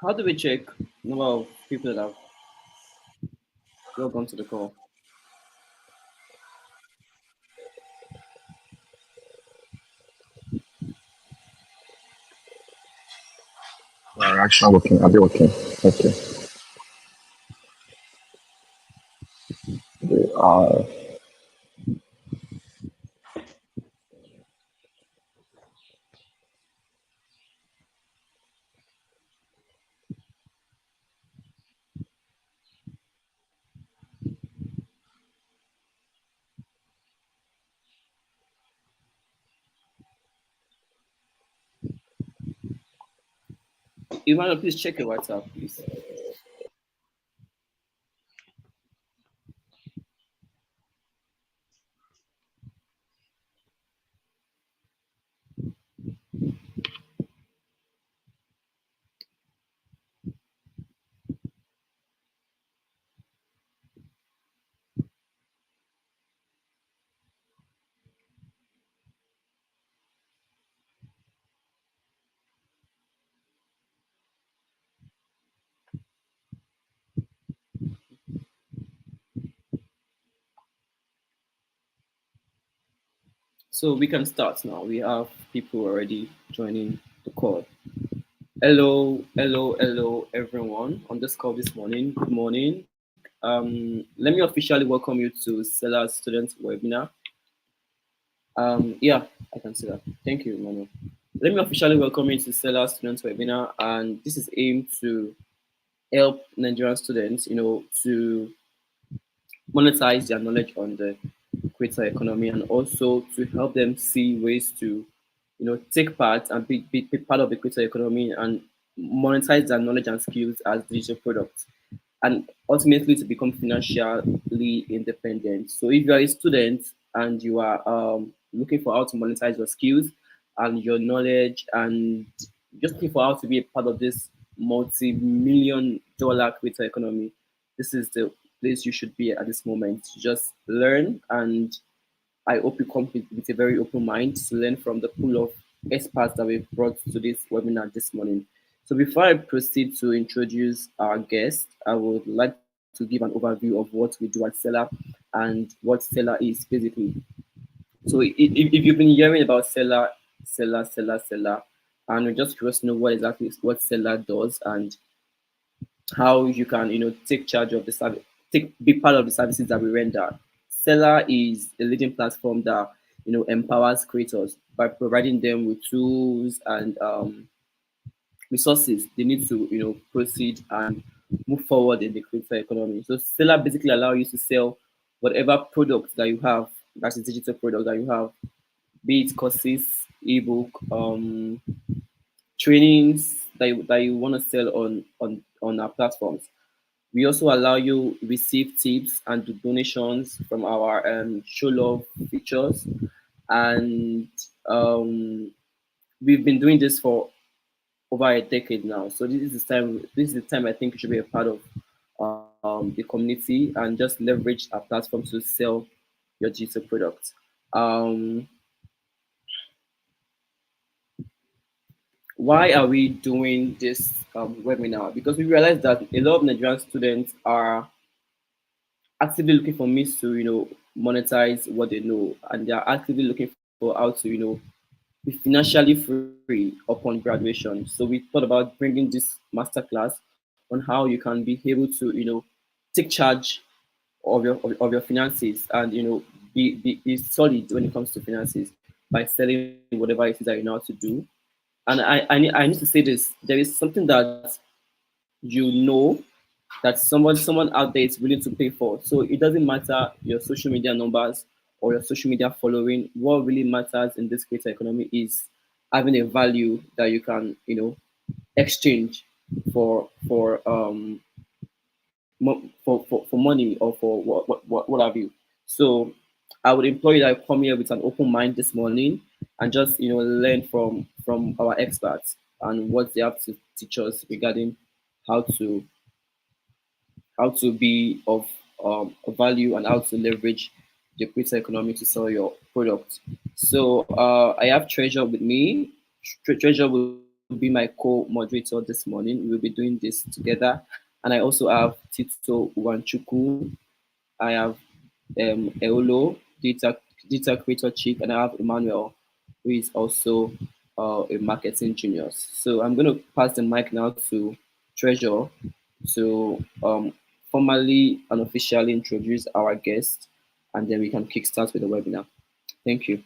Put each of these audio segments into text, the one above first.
How do we check number of people that have logged onto the call? Action working. Are they working? Okay. They are. Emmanuel, please check your WhatsApp, please. So we can start now. We have people already joining the call. Hello, hello, hello, everyone on this call this morning. Good morning. Let me officially welcome you to Selar Student Webinar. Yeah, I can see that. Thank you, Emmanuel. Let me officially welcome you to Selar Student Webinar, and this is aimed to help Nigerian students, to monetize their knowledge on the creator economy, and also to help them see ways to, take part and be part of the creator economy and monetize their knowledge and skills as digital products, and ultimately to become financially independent. So if you are a student and you are looking for how to monetize your skills and your knowledge, and just looking for how to be a part of this multi-million dollar creator economy, this is the place you should be at this moment. Just learn, and I hope you come with a very open mind to learn from the pool of experts that we've brought to this webinar this morning. So before I proceed to introduce our guest, I would like to give an overview of what we do at Seller and what Seller is basically. So if you've been hearing about Seller, and you're just curious to know what exactly what Seller does and how you can, take charge of the service, be part of the services that we render. Seller is a leading platform that, empowers creators by providing them with tools and resources they need to, proceed and move forward in the creator economy. So Seller basically allow you to sell whatever product that you have, that's a digital product that you have, be it courses, ebook, trainings that you want to sell on our platforms. We also allow you receive tips and donations from our show love features, and um, we've been doing this for over a decade now. So this is the time I think you should be a part of the community and just leverage our platform to sell your digital products. Um, why are we doing this webinar? Because we realize that a lot of Nigerian students are actively looking for means to, monetize what they know, and they are actively looking for how to, be financially free upon graduation. So we thought about bringing this masterclass on how you can be able to, take charge of your finances, and be solid when it comes to finances by selling whatever it is that you know how to do. And I need to say this: there is something that you know that someone out there is willing to pay for. So it doesn't matter your social media numbers or your social media following. What really matters in this creator economy is having a value that you can, exchange for money, or for what have you. So I would implore you that I come here with an open mind this morning and just, learn from our experts and what they have to teach us regarding how to be of value, and how to leverage the creator economy to sell your product. So I have Treasure with me. Treasure will be my co-moderator this morning. We'll be doing this together. And I also have Tito Wanchuku. I have Eolo, data creator chief, and I have Emmanuel, who is also a marketing genius. So I'm going to pass the mic now to Treasure to formally and officially introduce our guest, and then we can kickstart with the webinar. Thank you.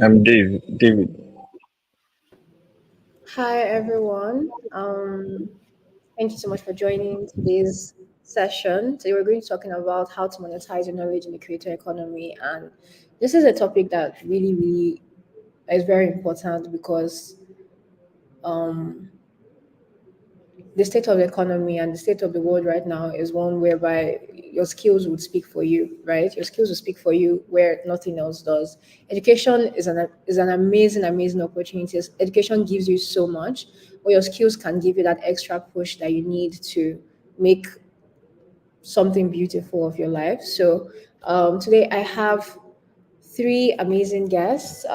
I'm David. Hi, everyone. Thank you so much for joining today's session. Today, we're going to be talking about how to monetize your knowledge in the creator economy. And this is a topic that really is very important because um, the state of the economy and the state of the world right now is one whereby your skills would speak for you, right? Your skills will speak for you where nothing else does. Education is an amazing opportunity. Education gives you so much, but your skills can give you that extra push that you need to make something beautiful of your life. So today I have three amazing guests,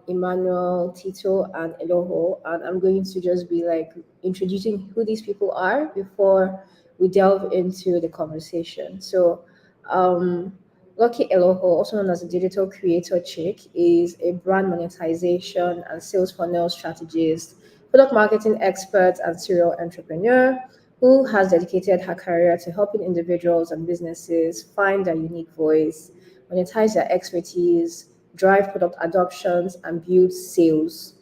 Emmanuel, Tito, and Eloho. And I'm going to just be like introducing who these people are before we delve into the conversation. So, Lucky Eloho, also known as a digital creator chick, is a brand monetization and sales funnel strategist, product marketing expert, and serial entrepreneur who has dedicated her career to helping individuals and businesses find their unique voice, monetize their expertise, drive product adoptions, and build sales.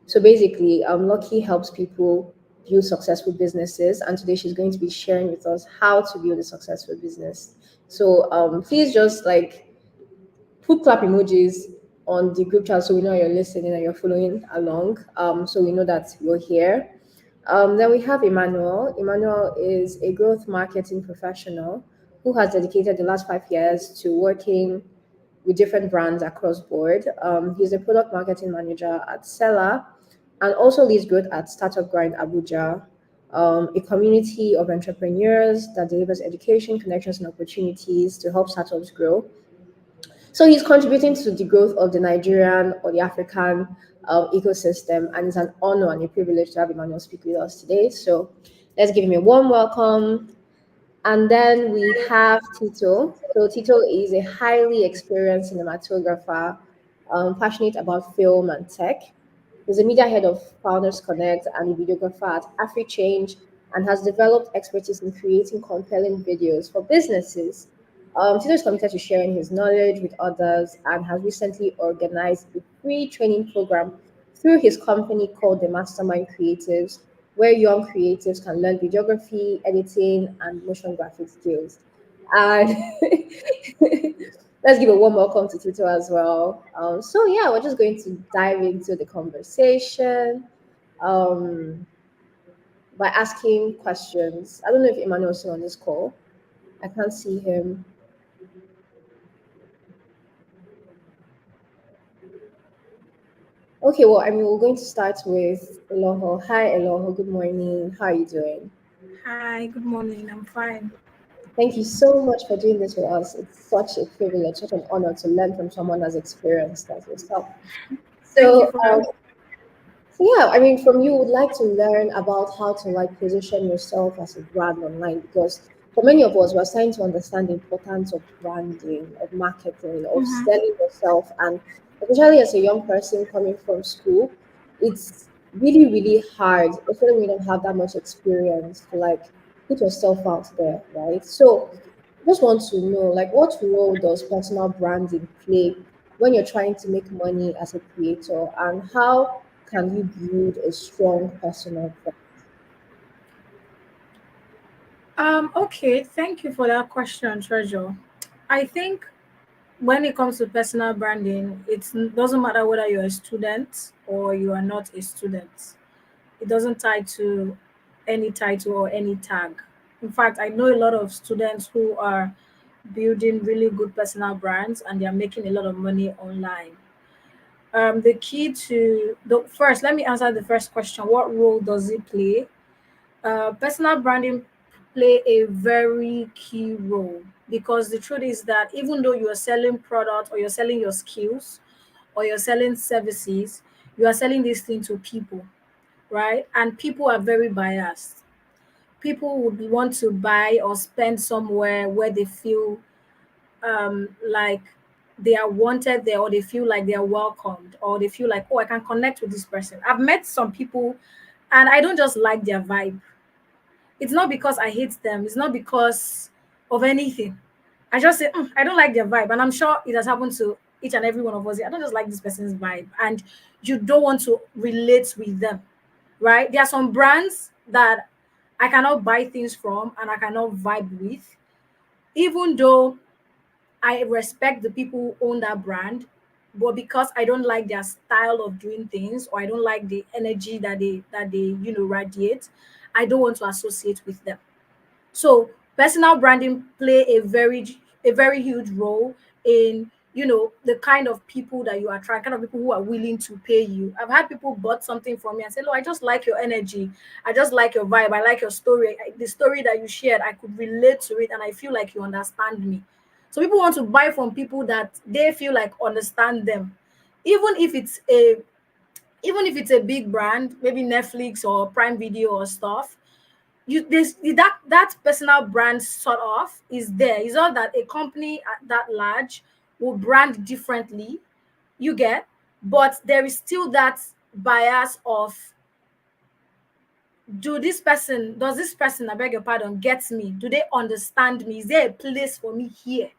So basically, Lucky helps people build successful businesses, and today she's going to be sharing with us how to build a successful business. So please just like put clap emojis on the group chat so we know you're listening and you're following along. So we know that you're here. Then we have Emmanuel. Emmanuel is a growth marketing professional who has dedicated the last 5 years to working with different brands across board. He's a product marketing manager at Selar and also leads growth at Startup Grind Abuja, a community of entrepreneurs that delivers education, connections, and opportunities to help startups grow. So he's contributing to the growth of the Nigerian or the African ecosystem, and it's an honor and a privilege to have Emmanuel speak with us today. So let's give him a warm welcome. And then we have Tito. So Tito is a highly experienced cinematographer, passionate about film and tech. He's a media head of Founders Connect and a videographer at AfriChange and has developed expertise in creating compelling videos for businesses. Tito is committed to sharing his knowledge with others and has recently organized a free training program through his company called the Mastermind Creatives, where young creatives can learn videography, editing, and motion graphic skills. And let's give a warm welcome to Tito as well. So yeah, we're just going to dive into the conversation um, by asking questions. I don't know if Emmanuel's still on this call. I can't see him. Okay, well, I mean, we're going to start with Eloho. Hi, Eloho. Good morning. How are you doing? Hi, good morning. I'm fine. Thank you so much for doing this with us. It's such a privilege, such an honor to learn from someone as experienced as yourself. Thank you So, for having. so yeah, I mean, from you, would like to learn about how to like position yourself as a brand online because for many of us, we're starting to understand the importance of branding, of marketing, of selling yourself, and especially as a young person coming from school, it's really hard, especially when you don't have that much experience to like put yourself out there, right? So, just want to know, like, what role does personal branding play when you're trying to make money as a creator, and how can you build a strong personal brand? Okay, thank you for that question, Treasure. I think when it comes to personal branding, it doesn't matter whether you're a student or you are not a student. It doesn't tie to any title or any tag. In fact, I know a lot of students who are building really good personal brands and they are making a lot of money online. The key to the first, let me answer the first question. What role does it play? Personal branding play a very key role, because the truth is that even though you are selling product, or you're selling your skills, or you're selling services, you are selling this thing to people, right? And people are very biased. People would want to buy or spend somewhere where they feel like they are wanted there, or they feel like they are welcomed, or they feel like, oh, I can connect with this person. I've met some people and I don't just like their vibe. It's not because I hate them, it's not because of anything. I just say, I don't like their vibe. And I'm sure it has happened to each and every one of us. I don't just like this person's vibe. And you don't want to relate with them, right? There are some brands that I cannot buy things from and I cannot vibe with, even though I respect the people who own that brand. But because I don't like their style of doing things, or I don't like the energy that they radiate, I don't want to associate with them. So personal branding play a very huge role in the kind of people that you attract, kind of people who are willing to pay you. I've had people bought something from me and say, "Oh, I just like your energy. I just like your vibe. I like your story. The story that you shared, I could relate to it, and I feel like you understand me." So people want to buy from people that they feel like understand them, even if it's a even if it's a big brand, maybe Netflix or Prime Video or stuff. That personal brand sort of is there. It's not that a company that large will brand differently, you get, but there is still that bias of, does this person, I beg your pardon, get me? Do they understand me? Is there a place for me here?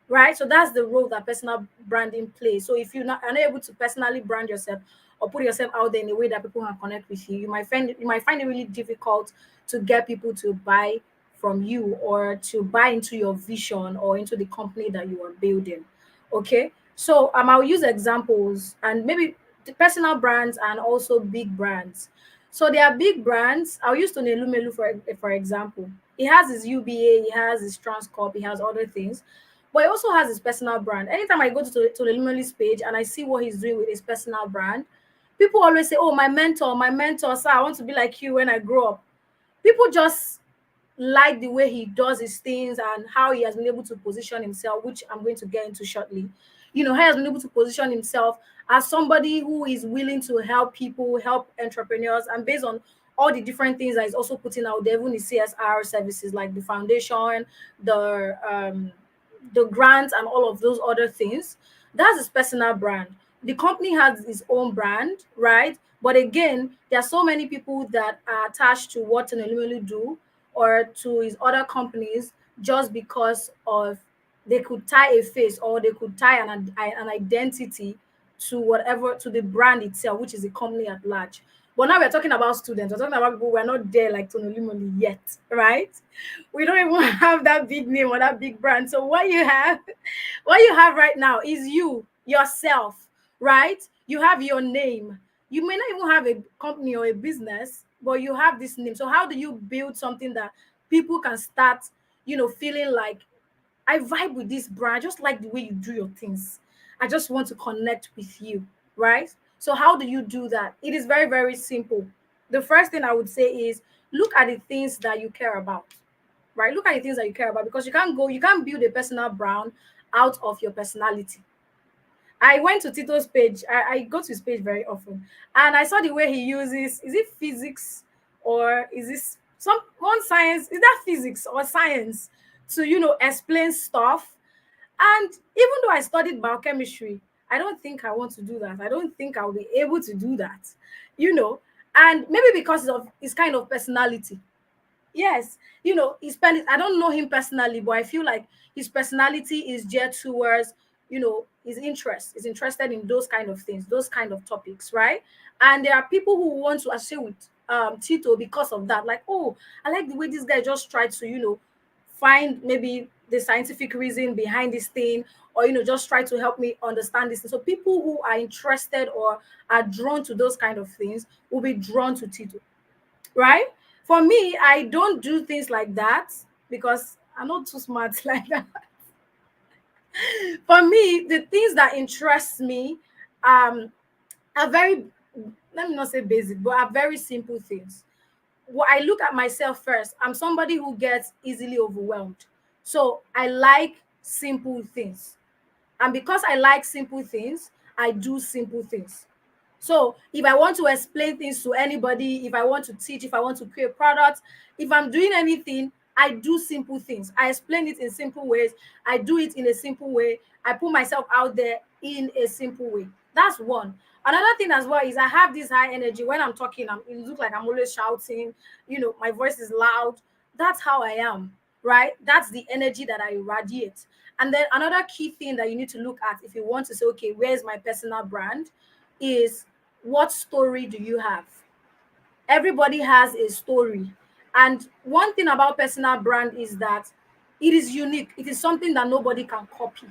Right? So that's the role that personal branding plays. So if are not able to personally brand yourself or put yourself out there in a way that people can connect with you, you might find it really difficult to get people to buy from you, or to buy into your vision or into the company that you are building. Okay. So I'll use examples, and maybe the personal brands and also big brands. So there are big brands. I'll use Tonelu Melu for example. He has his UBA, he has his Transcorp, he has other things, but he also has his personal brand. Anytime I go to the Lumilis page and I see what he's doing with his personal brand, people always say, "Oh, my mentor, sir, I want to be like you when I grow up." People just like the way he does his things and how he has been able to position himself, which I'm going to get into shortly. How he has been able to position himself as somebody who is willing to help people, help entrepreneurs, and based on all the different things that he's also putting out there, even the CSR services like the foundation, the grants, and all of those other things. That's his personal brand. The company has its own brand, right? But again, there are so many people that are attached to what Tenelimelu do, or to his other companies, just because of they could tie a face, or they could tie an identity to whatever, to the brand itself, which is the company at large. But now we're talking about students. We're talking about people who are not there like Tony Limoli yet, right? We don't even have that big name or that big brand. So what you have right now is you yourself, right? You have your name. You may not even have a company or a business, but you have this name. So how do you build something that people can start, feeling like, I vibe with this brand. I just like the way you do your things. I just want to connect with you, right? So how do you do that? It is very, very simple. The first thing I would say is, look at the things that you care about, right? Look at the things that you care about, because you can't build a personal brand out of your personality. I went to Tito's page. I go to his page very often, and I saw the way he uses. Is it physics, or is this some one science? Is that physics or science to explain stuff? And even though I studied biochemistry, I don't think I want to do that. I don't think I'll be able to do that. You know, and maybe because of his kind of personality. Yes, he spent it. I don't know him personally, but I feel like his personality is geared towards, his interest, is interested in those kind of things, those kind of topics, right? And there are people who want to associate with Tito because of that. Like, oh, I like the way this guy just tried to, find maybe the scientific reason behind this thing, or just try to help me understand this. So people who are interested or are drawn to those kind of things will be drawn to Tito, right? For me, I don't do things like that because I'm not too smart like that. For me, the things that interest me are very, let me not say basic, but are very simple things. What I look at myself first, I'm somebody who gets easily overwhelmed. So I like simple things. And because I like simple things, I do simple things. So if I want to explain things to anybody, if I want to teach, if I want to create products, if I'm doing anything, I do simple things. I explain it in simple ways. I do it in a simple way. I put myself out there in a simple way. That's one. Another thing as well is I have this high energy when I'm talking. It looks like I'm always shouting. My voice is loud. That's how I am, right? That's the energy that I radiate. And then another key thing that you need to look at if you want to say, okay, where's my personal brand, is what story do you have? Everybody has a story. And one thing about personal brand is that it is unique. It is something that nobody can copy.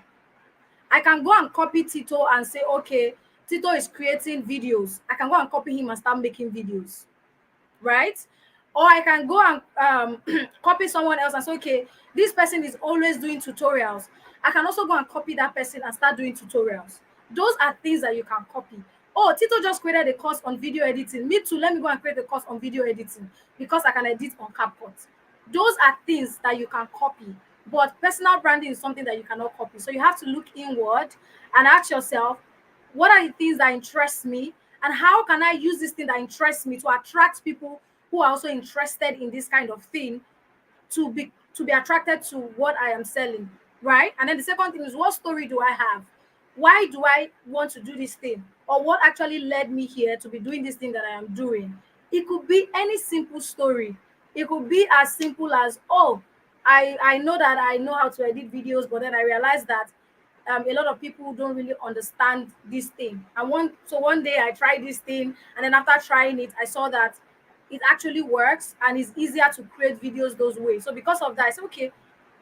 I can go and copy Tito and say, okay, Tito is creating videos. I can go and copy him and start making videos, right? Or I can go and copy someone else and say, okay, this person is always doing tutorials. I can also go and copy that person and start doing tutorials. Those are things that you can copy. Oh, Tito just created a course on video editing. Me too, let me go and create a course on video editing because I can edit on CapCut. Those are things that you can copy. But personal branding is something that you cannot copy. So you have to look inward and ask yourself, what are the things that interest me, and how can I use this thing that interests me to attract people who are also interested in this kind of thing to be attracted to what I am selling, right? And then the second thing is, what story do I have? Why do I want to do this thing? Or what actually led me here to be doing this thing that I am doing? It could be any simple story. It could be as simple as, oh, I know that I know how to edit videos, but then I realized that a lot of people don't really understand this thing. One day I tried this thing, and then after trying it, I saw that it actually works and it's easier to create videos those ways. So because of that, I said, okay,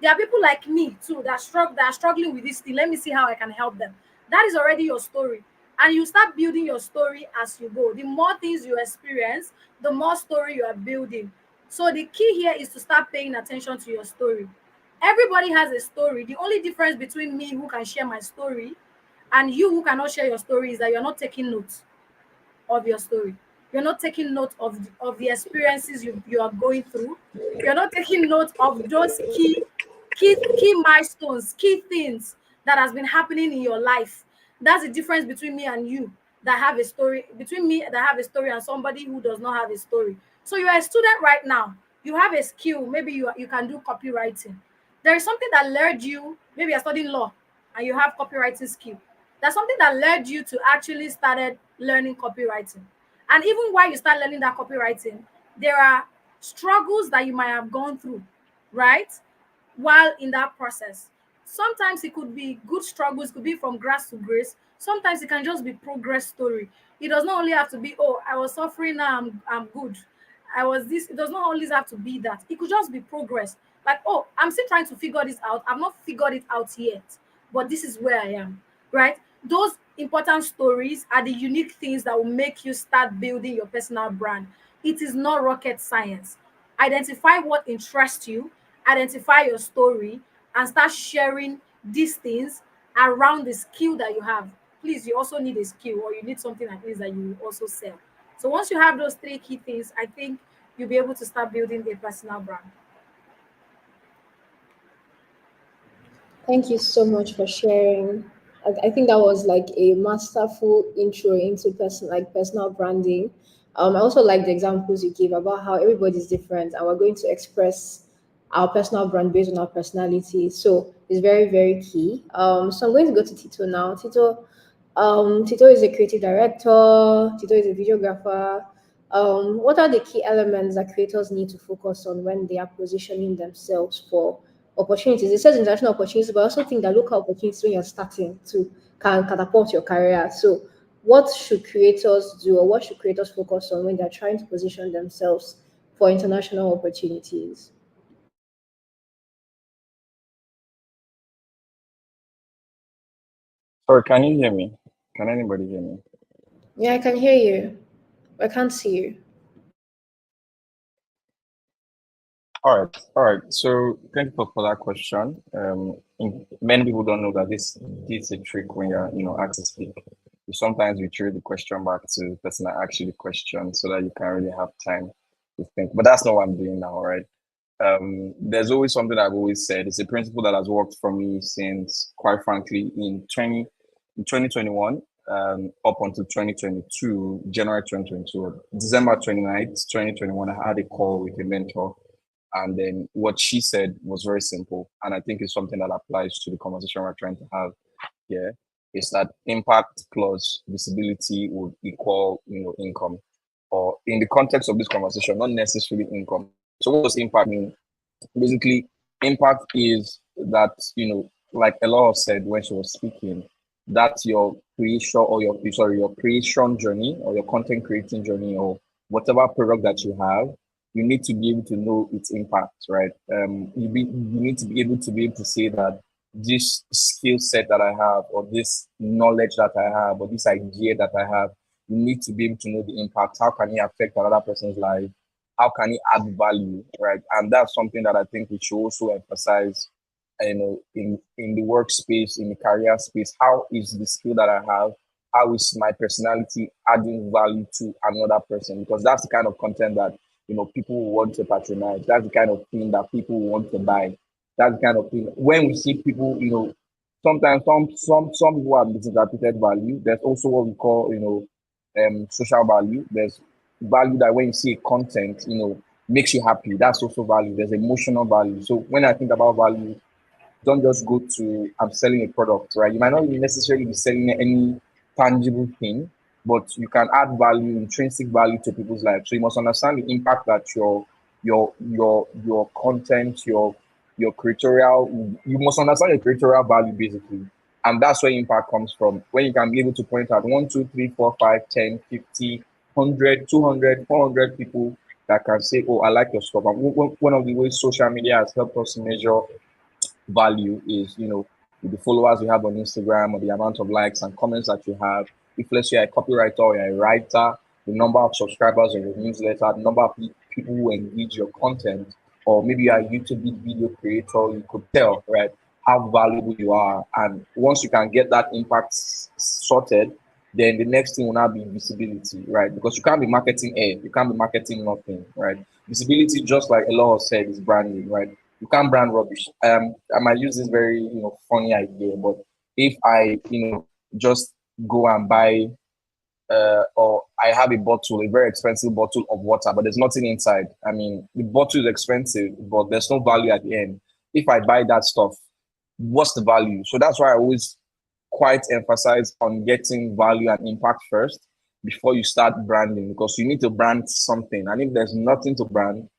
there are people like me too that are struggling with this thing. Let me see how I can help them. That is already your story. And you start building your story as you go. The more things you experience, the more story you are building. So the key here is to start paying attention to your story. Everybody has a story. The only difference between me, who can share my story, and you, who cannot share your story, is that you're not taking notes of your story. You're not taking note of the experiences you are going through. You're not taking note of those key milestones, key things that has been happening in your life. That's the difference between me and you that have a story, between me that have a story and somebody who does not have a story. So you are a student right now. You have a skill. Maybe you can do copywriting. There is something that led you. Maybe you're studying law and you have copywriting skill. That's something that led you to actually started learning copywriting. And even while you start learning that copywriting, there are struggles that you might have gone through, right? While in that process. Sometimes it could be good struggles, could be from grass to grace. Sometimes it can just be progress story. It does not only have to be, oh, I was suffering, now I'm good. I was this. It does not always have to be that. It could just be progress. Like, oh, I'm still trying to figure this out. I've not figured it out yet, but this is where I am, right? Those important stories are the unique things that will make you start building your personal brand. It is not rocket science. Identify what interests you, identify your story, and start sharing these things around the skill that you have. Please, you also need a skill, or you need something like this that you also sell. So once you have those three key things, I think you'll be able to start building a personal brand. Thank you so much for sharing. I think that was like a masterful intro into personal branding. I also like the examples you gave about how everybody's different and we're going to express our personal brand based on our personality. So it's very, very key. So I'm going to go to Tito now. Tito is a creative director. Tito is a videographer. What are the key elements that creators need to focus on when they are positioning themselves for opportunities? It says international opportunities, but I also think that local opportunities when you're starting to can catapult your career. So, what should creators do, or what should creators focus on when they're trying to position themselves for international opportunities? Sorry, can you hear me? Can anybody hear me? Yeah, I can hear you. I can't see you. All right. So thank you for that question. Many people don't know that this is a trick when you're asked to speak. sometimes we throw the question back to the person that asked you the question so that you can really have time to think. But that's not what I'm doing now, right? There's always something I've always said. It's a principle that has worked for me since, quite frankly, in 2021, up until 2022, January 2022, December 29th, 2021, I had a call with a mentor. And then what she said was very simple. And I think it's something that applies to the conversation we're trying to have here, is that impact plus visibility would equal, income. Or in the context of this conversation, not necessarily income. So what does impact mean? Basically, impact is that, like Ella said when she was speaking, that's your creation or your creation journey or your content creating journey or whatever product that you have. You need to be able to know its impact, right? You need to be able to say that this skill set that I have, or this knowledge that I have, or this idea that I have, you need to be able to know the impact. How can it affect another person's life? How can it add value, right? And that's something that I think we should also emphasize, in the workspace, in the career space. How is the skill that I have, how is my personality adding value to another person? Because that's the kind of content that, people want to patronize. That's the kind of thing that people want to buy. That's the kind of thing. When we see people, sometimes some people have misinterpreted value. There's also what we call, social value. There's value that when you see content, makes you happy. That's also value. There's emotional value. So when I think about value, don't just go to I'm selling a product, right? You might not necessarily be selling any tangible thing, but you can add value, intrinsic value to people's lives. So you must understand the impact that your content, your creatorial, you must understand your creatorial value basically. And that's where impact comes from. When you can be able to point out 1, 2, 3, 4, 5, 10, 50, 100, 200, 400 people that can say, oh, I like your stuff. And one of the ways social media has helped us measure value is, with the followers you have on Instagram or the amount of likes and comments that you have. If let's say you're a copywriter or you're a writer, the number of subscribers on your newsletter, the number of people who engage your content, or maybe you're a YouTube video creator, you could tell, right, how valuable you are. And once you can get that impact sorted, then the next thing will now be visibility, right? Because you can't be marketing air, you can't be marketing nothing, right? Visibility, just like Ella said, is branding, right? You can't brand rubbish. I might use this very, funny idea, but if I, just go and buy, or I have a bottle, a very expensive bottle of water, but there's nothing inside. I mean, the bottle is expensive, but there's no value at the end. If I buy that stuff, what's the value? So that's why I always quite emphasize on getting value and impact first before you start branding, because you need to brand something. And if there's nothing to brand,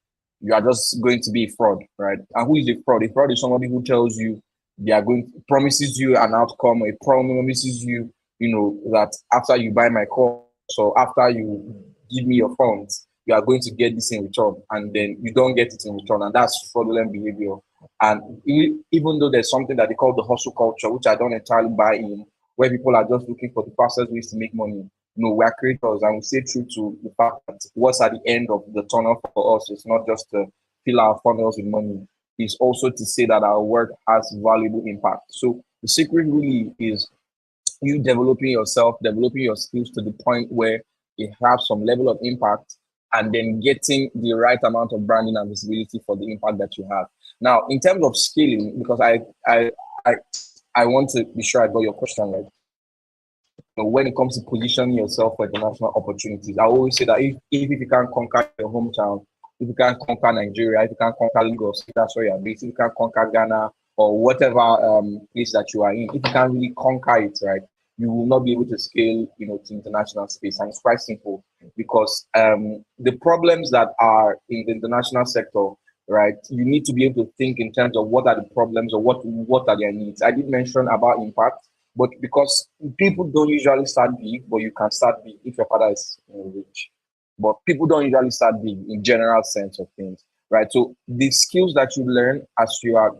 you are just going to be a fraud, right? And who is a fraud? A fraud is somebody who tells you they are promises you an outcome, or promises you, that after you buy my course or after you give me your funds, you are going to get this in return, and then you don't get it in return, and that's fraudulent behavior. And even though there's something that they call the hustle culture, which I don't entirely buy in, where people are just looking for the fastest ways to make money. We're creators, and we stay true to the fact that what's at the end of the tunnel for us is not just to fill our funnels with money, it's also to say that our work has valuable impact. So the secret really is you developing yourself, developing your skills to the point where you have some level of impact, and then getting the right amount of branding and visibility for the impact that you have. Now, in terms of scaling, because I want to be sure I got your question right. When it comes to positioning yourself for international opportunities, I always say that if you can't conquer your hometown, if you can't conquer Nigeria, if you can't conquer Lagos, if that's where you're based, if you can't conquer Ghana or whatever place that you are in, if you can't really conquer it, right, you will not be able to scale, to international space. And it's quite simple because the problems that are in the international sector, right, you need to be able to think in terms of what are the problems or what are their needs. I did mention about impact, but because people don't usually start big, but you can start big if your father is rich. But people don't usually start big in general sense of things, right? So the skills that you learn as you are,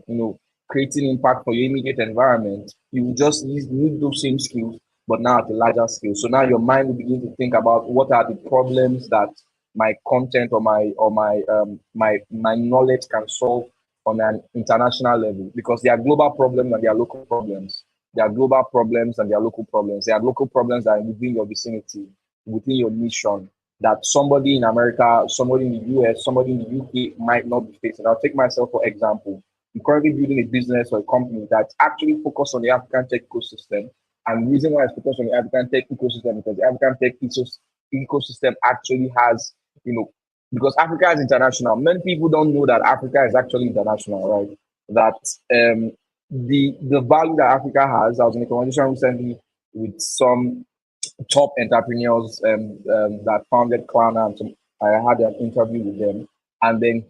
creating impact for your immediate environment, you will just need those same skills, but now at a larger scale. So now your mind will begin to think about what are the problems that my content or my knowledge can solve on an international level, because they are global problems and they are local problems. There are global problems and there are local problems. There are local problems that are within your vicinity, within your nation, that somebody in America, somebody in the US, somebody in the UK might not be facing. I'll take myself for example. I'm currently building a business or a company that's actually focused on the African tech ecosystem. And the reason why it's focused on the African tech ecosystem because the African tech ecosystem actually has, because Africa is international. Many people don't know that Africa is actually international, right? That the value that Africa has. I was in a conversation recently with some top entrepreneurs that founded Klarna, and I had an interview with them. And then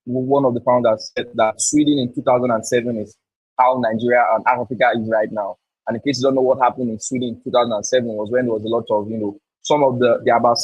one of the founders said that Sweden in 2007 is how Nigeria and Africa is right now. And in case you don't know what happened in Sweden in 2007 was when there was a lot of, there are about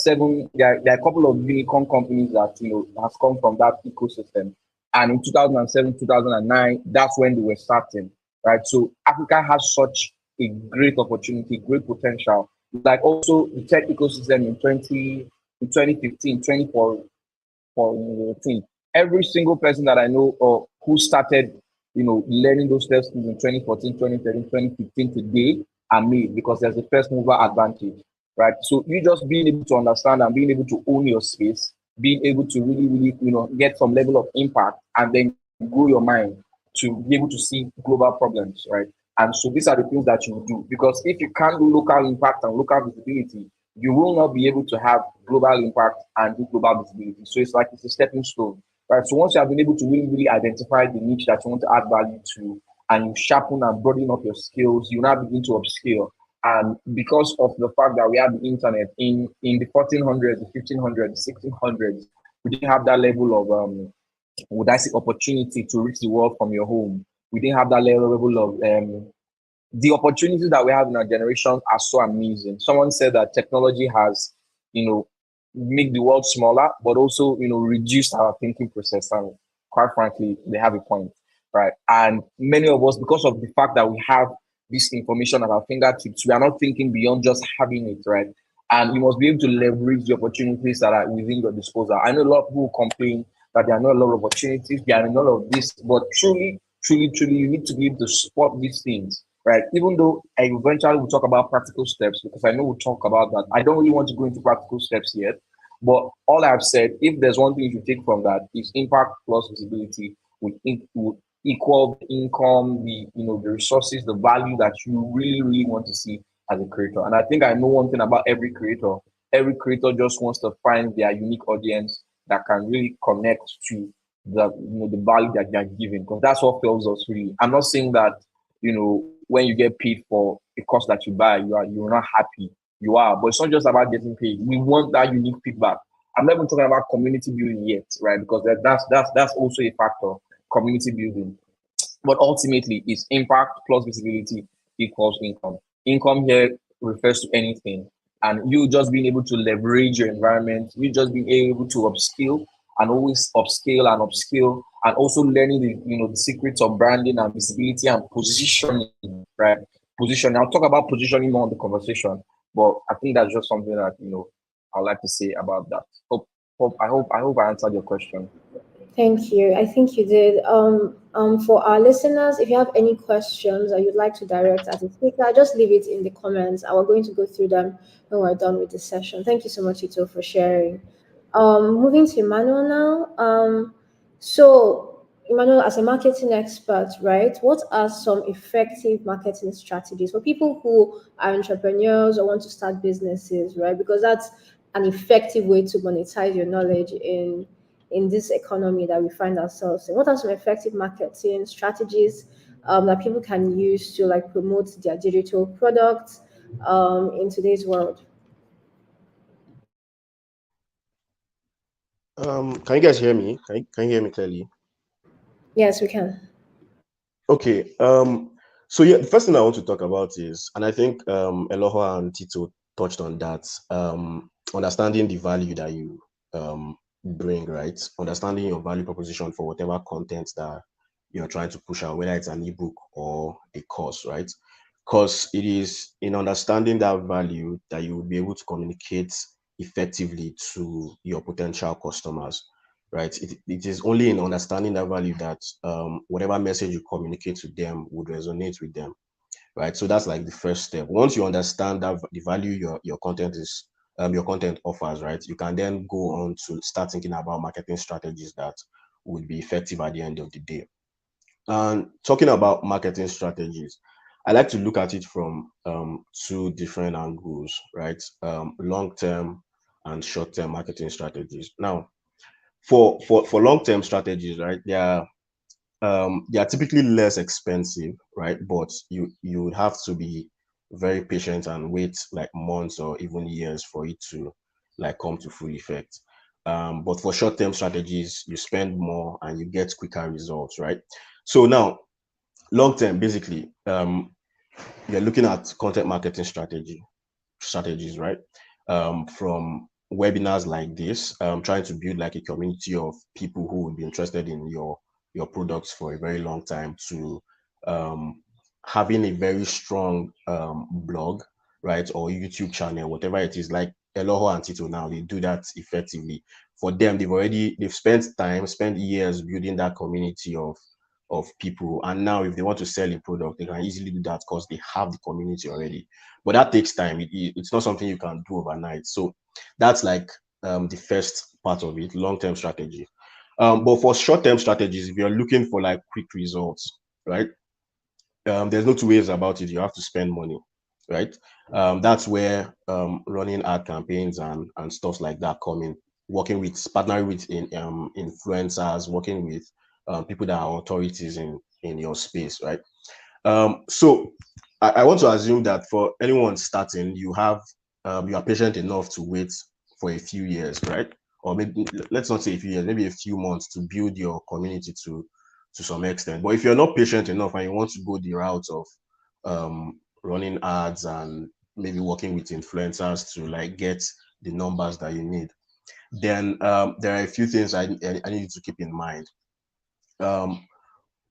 there are a couple of unicorn companies that, has come from that ecosystem. And in 2007, 2009, that's when they were starting, right? So Africa has such a great opportunity, great potential. Like also the tech ecosystem in 2015, 2014, every single person that I know or who started, learning those tech skills in 2014, 2013, 2015 today are made because there's a first mover advantage, right? So you just being able to understand and being able to own your space, being able to really, really, get some level of impact and then grow your mind to be able to see global problems, right? And so these are the things that you do because if you can't do local impact and local visibility, you will not be able to have global impact and do global visibility. So it's a stepping stone, right? So once you have been able to really, really identify the niche that you want to add value to, and you sharpen and broaden up your skills, you now begin to upskill. And because of the fact that we have the internet in the 1400s, the 1500s, the 1600s, we didn't have that level of would I say opportunity to reach the world from your home. We didn't have that level of the opportunities that we have in our generation are so amazing. Someone said that technology has, make the world smaller, but also, reduced our thinking process. And quite frankly, they have a point, right? And many of us, because of the fact that we have this information at our fingertips, we are not thinking beyond just having it, right? And you must be able to leverage the opportunities that are within your disposal. I know a lot of people complain that there are not a lot of opportunities, there are not of this, but truly, you need to be able to spot these things, right? Even though I eventually will talk about practical steps, because I know we'll talk about that. I don't really want to go into practical steps yet, but all I've said, if there's one thing you should take from that, is impact plus visibility would equal the income, the resources, the value that you really, really want to see as a creator. And I think I know one thing about every creator. Every creator just wants to find their unique audience that can really connect to the value that they're giving, because that's what fuels us really. I'm not saying that when you get paid for a course that you buy, you're not happy. You are, but it's not just about getting paid. We want that unique feedback. I'm not even talking about community building yet, right? Because that's also a factor, community building. But ultimately, it's impact plus visibility equals income. Income here refers to anything. And you just being able to leverage your environment, you just being able to upskill and always upscale and upskill, and also learning the secrets of branding and visibility and positioning, right? Positioning. I'll talk about positioning more in the conversation, but I think that's just something that I'd like to say about that. I hope I answered your question. Thank you. I think you did. For our listeners, if you have any questions or you'd like to direct at the speaker, just leave it in the comments. We're going to go through them when we're done with this session. Thank you so much, Ito, for sharing. Moving to Emmanuel now. So, Emmanuel, as a marketing expert, right, what are some effective marketing strategies for people who are entrepreneurs or want to start businesses, right? Because that's an effective way to monetize your knowledge in this economy that we find ourselves in. What are some effective marketing strategies that people can use to like promote their digital products in today's world? Can you guys hear me? Can you hear me clearly? Yes, we can. Okay. So yeah, the first thing I want to talk about is, and I think Eloha and Tito touched on that, understanding the value that you bring, right? Understanding your value proposition for whatever content that you're trying to push out, whether it's an ebook or a course, right? Because it is in understanding that value that you will be able to communicate effectively to your potential customers, right? It is only in understanding that value that whatever message you communicate to them would resonate with them, right? So that's like the first step. Once you understand that the value your content is your content offers, right, you can then go on to start thinking about marketing strategies that would be effective at the end of the day. And talking about marketing strategies, I like to look at it from two different angles, right? Long-term and short-term marketing strategies. Now, for long-term strategies, right, they are typically less expensive, right? But you would have to be very patient and wait like months or even years for it to like come to full effect. But for short-term strategies, you spend more and you get quicker results, right? So now, long-term, basically, you're looking at content marketing strategies, right? From webinars like this, trying to build like a community of people who would be interested in your products for a very long time, to um, having a very strong blog, right, or YouTube channel, whatever it is. Like Eloho and Tito now, they do that effectively. For them, they've spent years building that community of people, and now if they want to sell a product, they can easily do that because they have the community already. But that takes time. It's not something you can do overnight. So that's like the first part of it, long-term strategy. But for short-term strategies, if you're looking for like quick results, right? There's no two ways about it. You have to spend money, right? That's where running ad campaigns and stuff like that come in. Partnering with influencers, working with people that are authorities in your space, right? So I want to assume that for anyone starting, you are patient enough to wait for a few years, right? Or maybe, let's not say a few years, maybe a few months to build your community to some extent. But if you're not patient enough and you want to go the route of running ads and maybe working with influencers to like get the numbers that you need, then there are a few things I need you to keep in mind.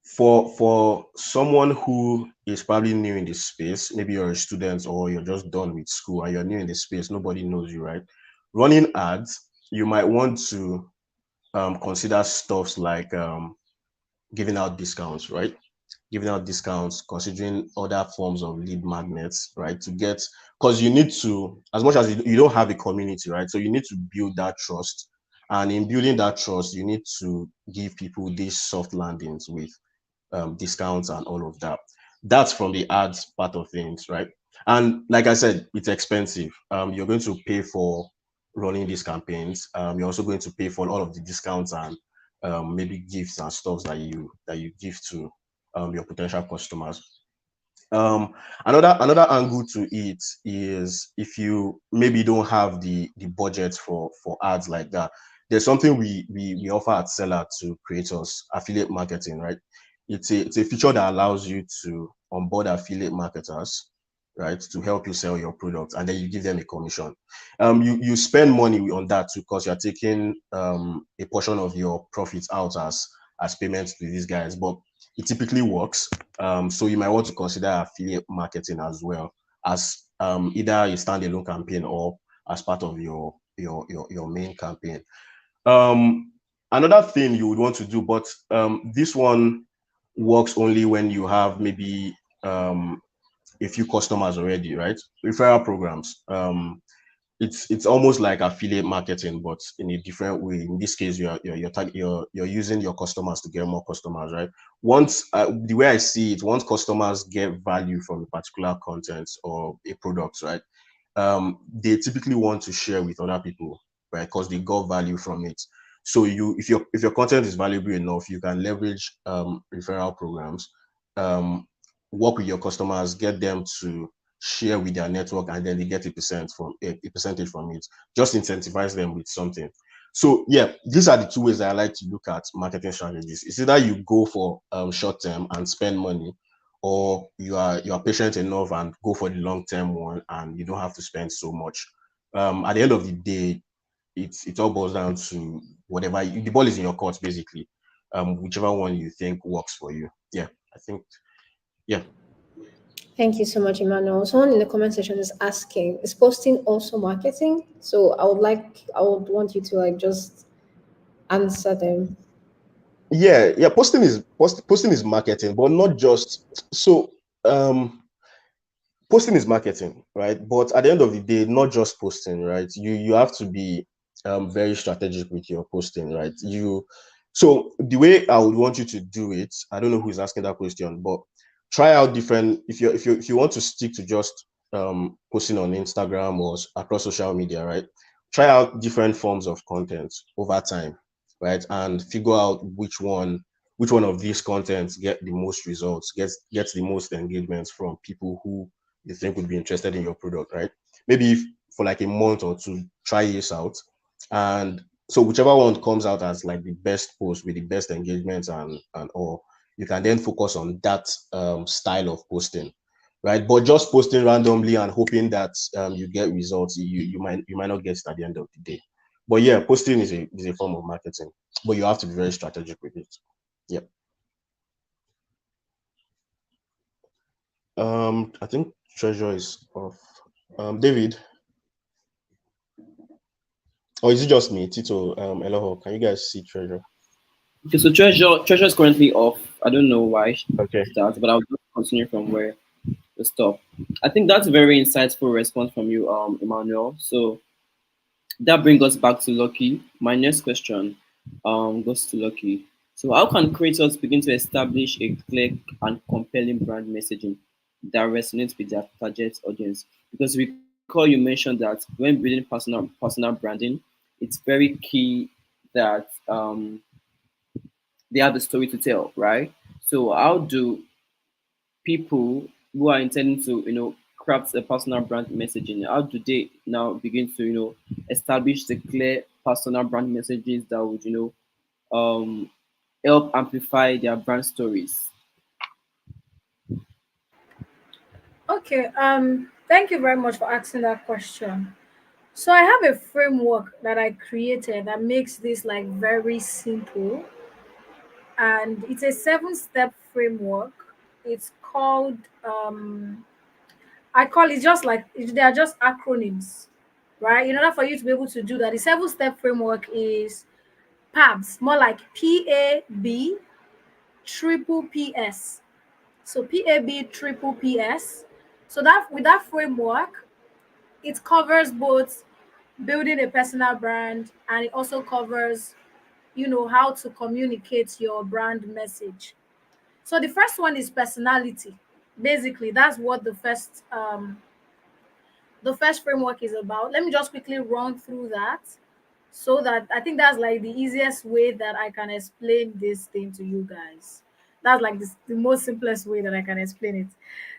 For someone who is probably new in this space, maybe you're a student or you're just done with school and you're new in this space, nobody knows you, right? Running ads, you might want to consider stuffs like giving out discounts, right? Giving out discounts, considering other forms of lead magnets, right? To get, because you need to, as much as you don't have a community, right? So you need to build that trust. And in building that trust, you need to give people these soft landings with discounts and all of that. That's from the ads part of things, right? And like I said, it's expensive. You're going to pay for running these campaigns. You're also going to pay for all of the discounts and maybe gifts and stuff that you give to your potential customers. Um, another angle to it is, if you maybe don't have the budget for ads like that, there's something we offer at Seller to creators, affiliate marketing, right? It's a feature that allows you to onboard affiliate marketers, right, to help you sell your product, and then you give them a commission. You spend money on that too, because you're taking a portion of your profits out as payments to these guys, but it typically works. So you might want to consider affiliate marketing as well, as either a standalone campaign or as part of your main campaign. Another thing you would want to do, but this one works only when you have maybe a few customers already, right? Referral programs. It's almost like affiliate marketing, but in a different way. In this case, you're using your customers to get more customers, right? Once the way I see it, once customers get value from a particular content or a product, right, they typically want to share with other people, right? Because they got value from it. So if your content is valuable enough, you can leverage referral programs, work with your customers, get them to share with their network, and then they get a percentage from it. Just incentivize them with something. So yeah, these are the two ways that I like to look at marketing strategies. It's either you go for short term and spend money, or you are patient enough and go for the long term one, and you don't have to spend so much. At the end of the day, it all boils down to whatever the ball is in your court, basically. Whichever one you think works for you. Yeah, I think. Yeah. Thank you so much, Emmanuel. Someone in the comment section is asking, is posting also marketing? So I would want you to like just answer them. Yeah. Posting is marketing, but not just so. posting is marketing, right? But at the end of the day, not just posting, right? You have to be very strategic with your posting, right? So the way I would want you to do it, I don't know who's asking that question, but try out different. If you want to stick to just posting on Instagram or across social media, right? Try out different forms of content over time, right? And figure out which one of these contents get the most results, gets the most engagements from people who you think would be interested in your product, right? Maybe if for like a month or two, try this out. And so whichever one comes out as like the best post with the best engagements and all, you can then focus on that style of posting, right? But just posting randomly and hoping that you get results, you might not get it at the end of the day. But yeah, posting is a form of marketing, but you have to be very strategic with it. Yep. I think Treasure is off. David, or is it just me? Tito, Eloho, can you guys see Treasure? Okay, so treasure is currently off. I don't know why she Okay. started, but I'll just continue from where we stop. I think that's a very insightful response from you, Emmanuel. So that brings us back to Lucky. My next question goes to Lucky. So how can creators begin to establish a clear and compelling brand messaging that resonates with their target audience? Because recall you mentioned that when building personal branding, it's very key that they have a story to tell, right? So how do people who are intending to, craft a personal brand messaging, how do they now begin to, establish the clear personal brand messages that would, help amplify their brand stories? Okay, thank you very much for asking that question. So I have a framework that I created that makes this like very simple, and it's a seven-step framework. It's called I call it just like they are just acronyms, right? In order for you to be able to do that, the seven-step framework is PABS, more like PAB triple PS. So PAB triple PS. So that with that framework, it covers both building a personal brand, and it also covers, how to communicate your brand message. So the first one is personality. Basically, that's what the first framework is about. Let me just quickly run through that, so that I think that's like the easiest way that I can explain this thing to you guys. That's like the most simplest way that I can explain it.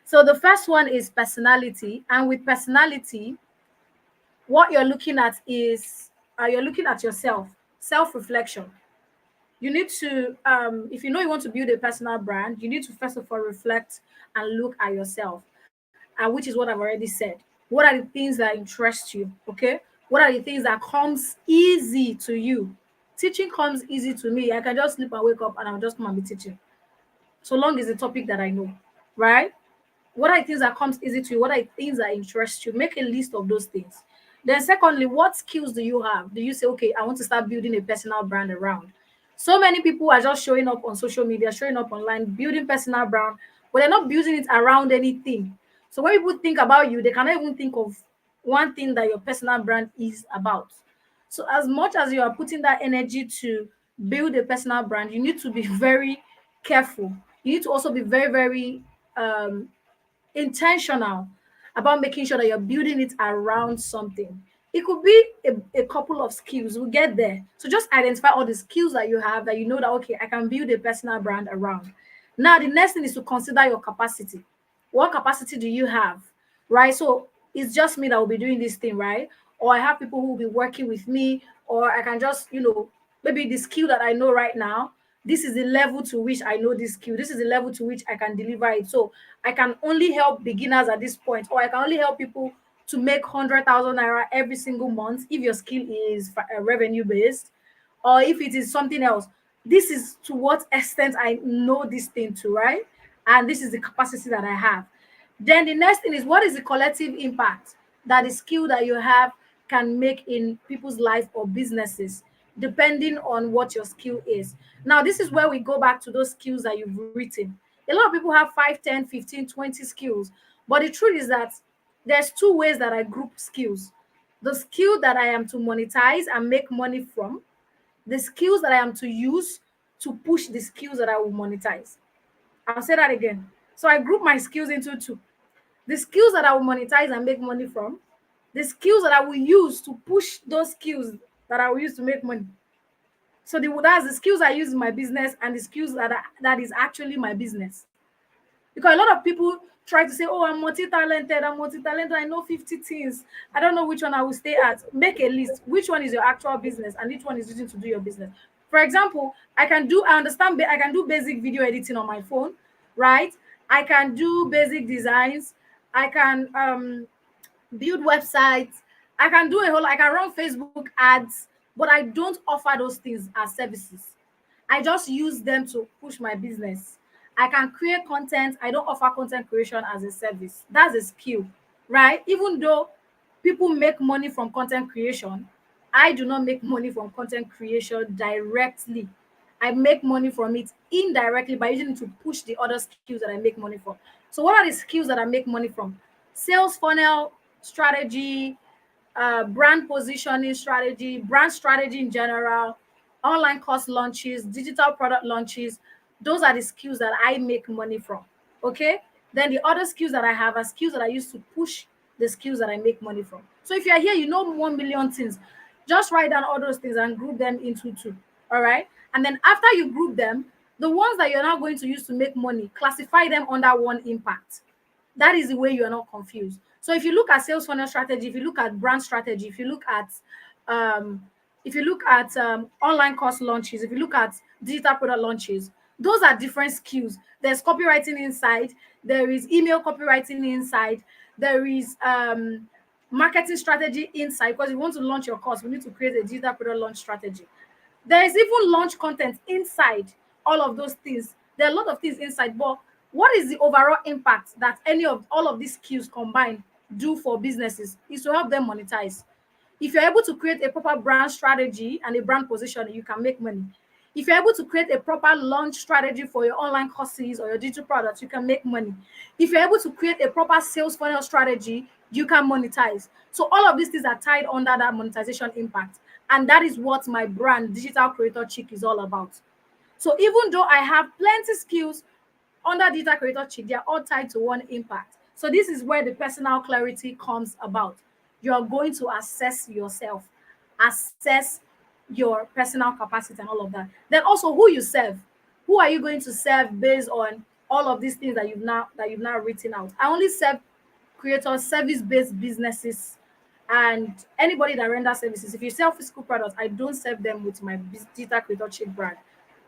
So the first one is personality, and with personality, what you're looking at is you're looking at yourself, self-reflection. You need to, if you know you want to build a personal brand, you need to first of all reflect and look at yourself, and which is what I've already said. What are the things that interest you? Okay, what are the things that comes easy to you? Teaching comes easy to me. I can just sleep and wake up and I'll just come and be teaching, so long as the topic that I know, right? What are the things that comes easy to you? What are the things that interest you? Make a list of those things. Then secondly, what skills do you have? Do you say, okay, I want to start building a personal brand around? So many people are just showing up on social media, showing up online, building personal brand, but they're not building it around anything. So when people think about you, they cannot even think of one thing that your personal brand is about. So as much as you are putting that energy to build a personal brand, you need to be very careful. You need to also be very, very um, intentional about making sure that you're building it around something. It could be a couple of skills. We'll get there. So just identify all the skills that you have that you know that, okay, I can build a personal brand around. Now, the next thing is to consider your capacity. What capacity do you have? Right? So it's just me that will be doing this thing, right? Or I have people who will be working with me, or I can just, maybe the skill that I know right now, this is the level to which I know this skill. This is the level to which I can deliver it. So I can only help beginners at this point, or I can only help people to make 100,000 naira every single month if your skill is revenue based, or if it is something else. This is to what extent I know this thing to, right? And this is the capacity that I have. Then the next thing is, what is the collective impact that the skill that you have can make in people's life or businesses, depending on what your skill is. Now, this is where we go back to those skills that you've written. A lot of people have 5, 10, 15, 20 skills, But the truth is that there's two ways that I group skills: the skill that I am to monetize and make money from, the skills that I am to use to push the skills that I will monetize. I'll say that again. So I group my skills into two: the skills that I will monetize and make money from, the skills that I will use to push those skills that I will use to make money. So that's the skills I use in my business and the skills that is actually my business. Because a lot of people try to say, oh, I'm multi-talented, I know 50 things, I don't know which one I will stay at. Make a list. Which one is your actual business and which one is using to do your business? For example, I can do basic video editing on my phone, right? I can do basic designs. I can build websites. I can do a whole, I can run Facebook ads, but I don't offer those things as services. I just use them to push my business. I can create content. I don't offer content creation as a service. That's a skill, right? Even though people make money from content creation, I do not make money from content creation directly. I make money from it indirectly by using it to push the other skills that I make money from. So, what are the skills that I make money from? Sales funnel strategy, brand positioning strategy, brand strategy in general, online course launches, digital product launches. Those are the skills that I make money from. Okay. Then the other skills that I have are skills that I use to push the skills that I make money from. So if you're here, you know 1 million things. Just write down all those things and group them into two. All right. And then after you group them, the ones that you're not going to use to make money, classify them under one impact. That is the way you are not confused. So if you look at sales funnel strategy, if you look at brand strategy, um, if you look at online course launches, if you look at digital product launches, those are different skills. There's copywriting inside, there is email copywriting inside, there is marketing strategy inside. Because if you want to launch your course, we need to create a digital product launch strategy. There is even launch content inside all of those things. There are a lot of things inside, but what is the overall impact that any of all of these skills combined do for businesses is to help them monetize. If you're able to create a proper brand strategy and a brand position, you can make money. If you're able to create a proper launch strategy for your online courses or your digital products, you can make money. If you're able to create a proper sales funnel strategy, you can monetize. So all of these things are tied under that monetization impact. And that is what my brand, Digital Creator Chick, is all about. So even though I have plenty skills under Digital Creator Chick, they are all tied to one impact. So this is where the personal clarity comes about. You are going to assess yourself, assess your personal capacity and all of that. Then also who you serve. Who are you going to serve based on all of these things that you've now written out? I only serve creators, service-based businesses, and anybody that renders services. If you sell physical products, I don't serve them with my Digital Creator Chick brand.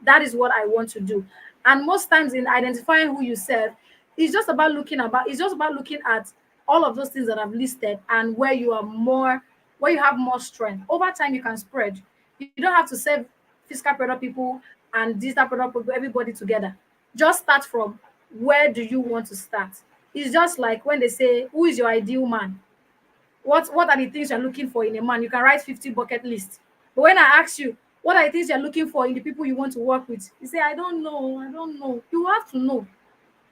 That is what I want to do. And most times in identifying who you serve, it's just about looking at all of those things that I've listed and where you have more strength. Over time you can spread. You don't have to serve physical product people and digital product people, everybody together. Just start from where do you want to start. It's just like when they say, who is your ideal man? What are the things you're looking for in a man? You can write 50 bucket lists. But when I ask you, what are the things you're looking for in the people you want to work with? You say, I don't know. You have to know.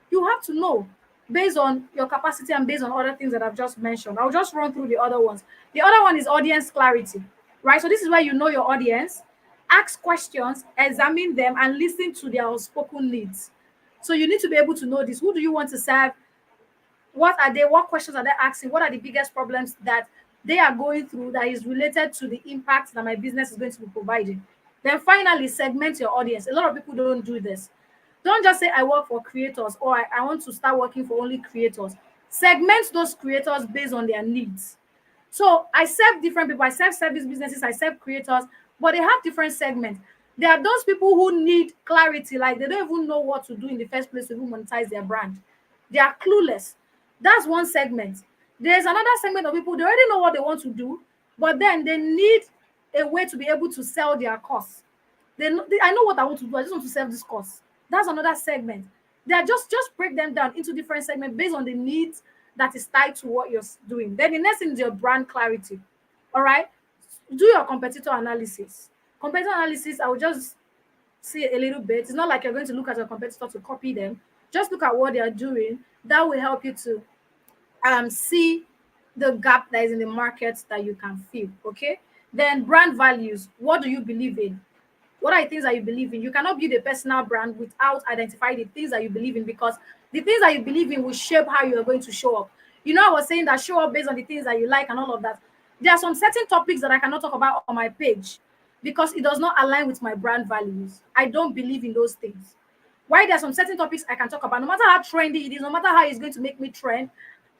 You have to know based on your capacity and based on other things that I've just mentioned. I'll just run through the other ones. The other one is audience clarity, right? So this is where you know your audience, ask questions, examine them, and listen to their unspoken needs. So you need to be able to know this. Who do you want to serve? What are they? What questions are they asking? What are the biggest problems that they are going through that is related to the impact that my business is going to be providing? Then finally, segment your audience. A lot of people don't do this. Don't just say I work for creators or I want to start working for only creators. Segment those creators based on their needs. So I serve different people. I serve service businesses. I serve creators, but they have different segments. There are those people who need clarity, like they don't even know what to do in the first place to even monetize their brand. They are clueless. That's one segment. There's another segment of people, they already know what they want to do, but then they need a way to be able to sell their course. I know what I want to do. I just want to sell this course. That's another segment. They are just break them down into different segments based on the needs that is tied to what you're doing. Then the next thing is your brand clarity. All right. Do your competitor analysis. Competitor analysis, I will just see a little bit. It's not like you're going to look at your competitor to copy them. Just look at what they are doing. That will help you to see the gap that is in the market that you can fill. Okay. Then brand values. What do you believe in? What are the things that you believe in? You cannot build a personal brand without identifying the things that you believe in, because the things that you believe in will shape how you are going to show up. You know, I was saying that show up based on the things that you like and all of that. There are some certain topics that I cannot talk about on my page because it does not align with my brand values. I don't believe in those things. Why there are some certain topics I can talk about, no matter how trendy it is, no matter how it's going to make me trend,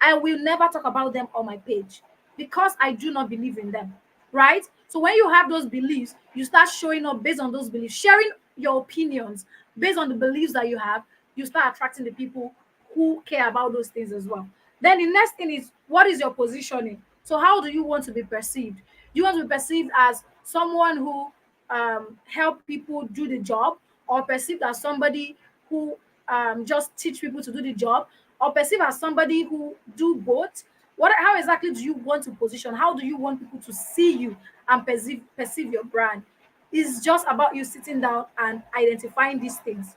I will never talk about them on my page because I do not believe in them. Right? So when you have those beliefs, you start showing up based on those beliefs, sharing your opinions based on the beliefs that you have, you start attracting the people who care about those things as well. Then the next thing is, what is your positioning? So how do you want to be perceived? You want to be perceived as someone who help people do the job, or perceived as somebody who just teach people to do the job, or perceived as somebody who do both? How exactly do you want to position? How do you want people to see you and perceive your brand? It's just about you sitting down and identifying these things.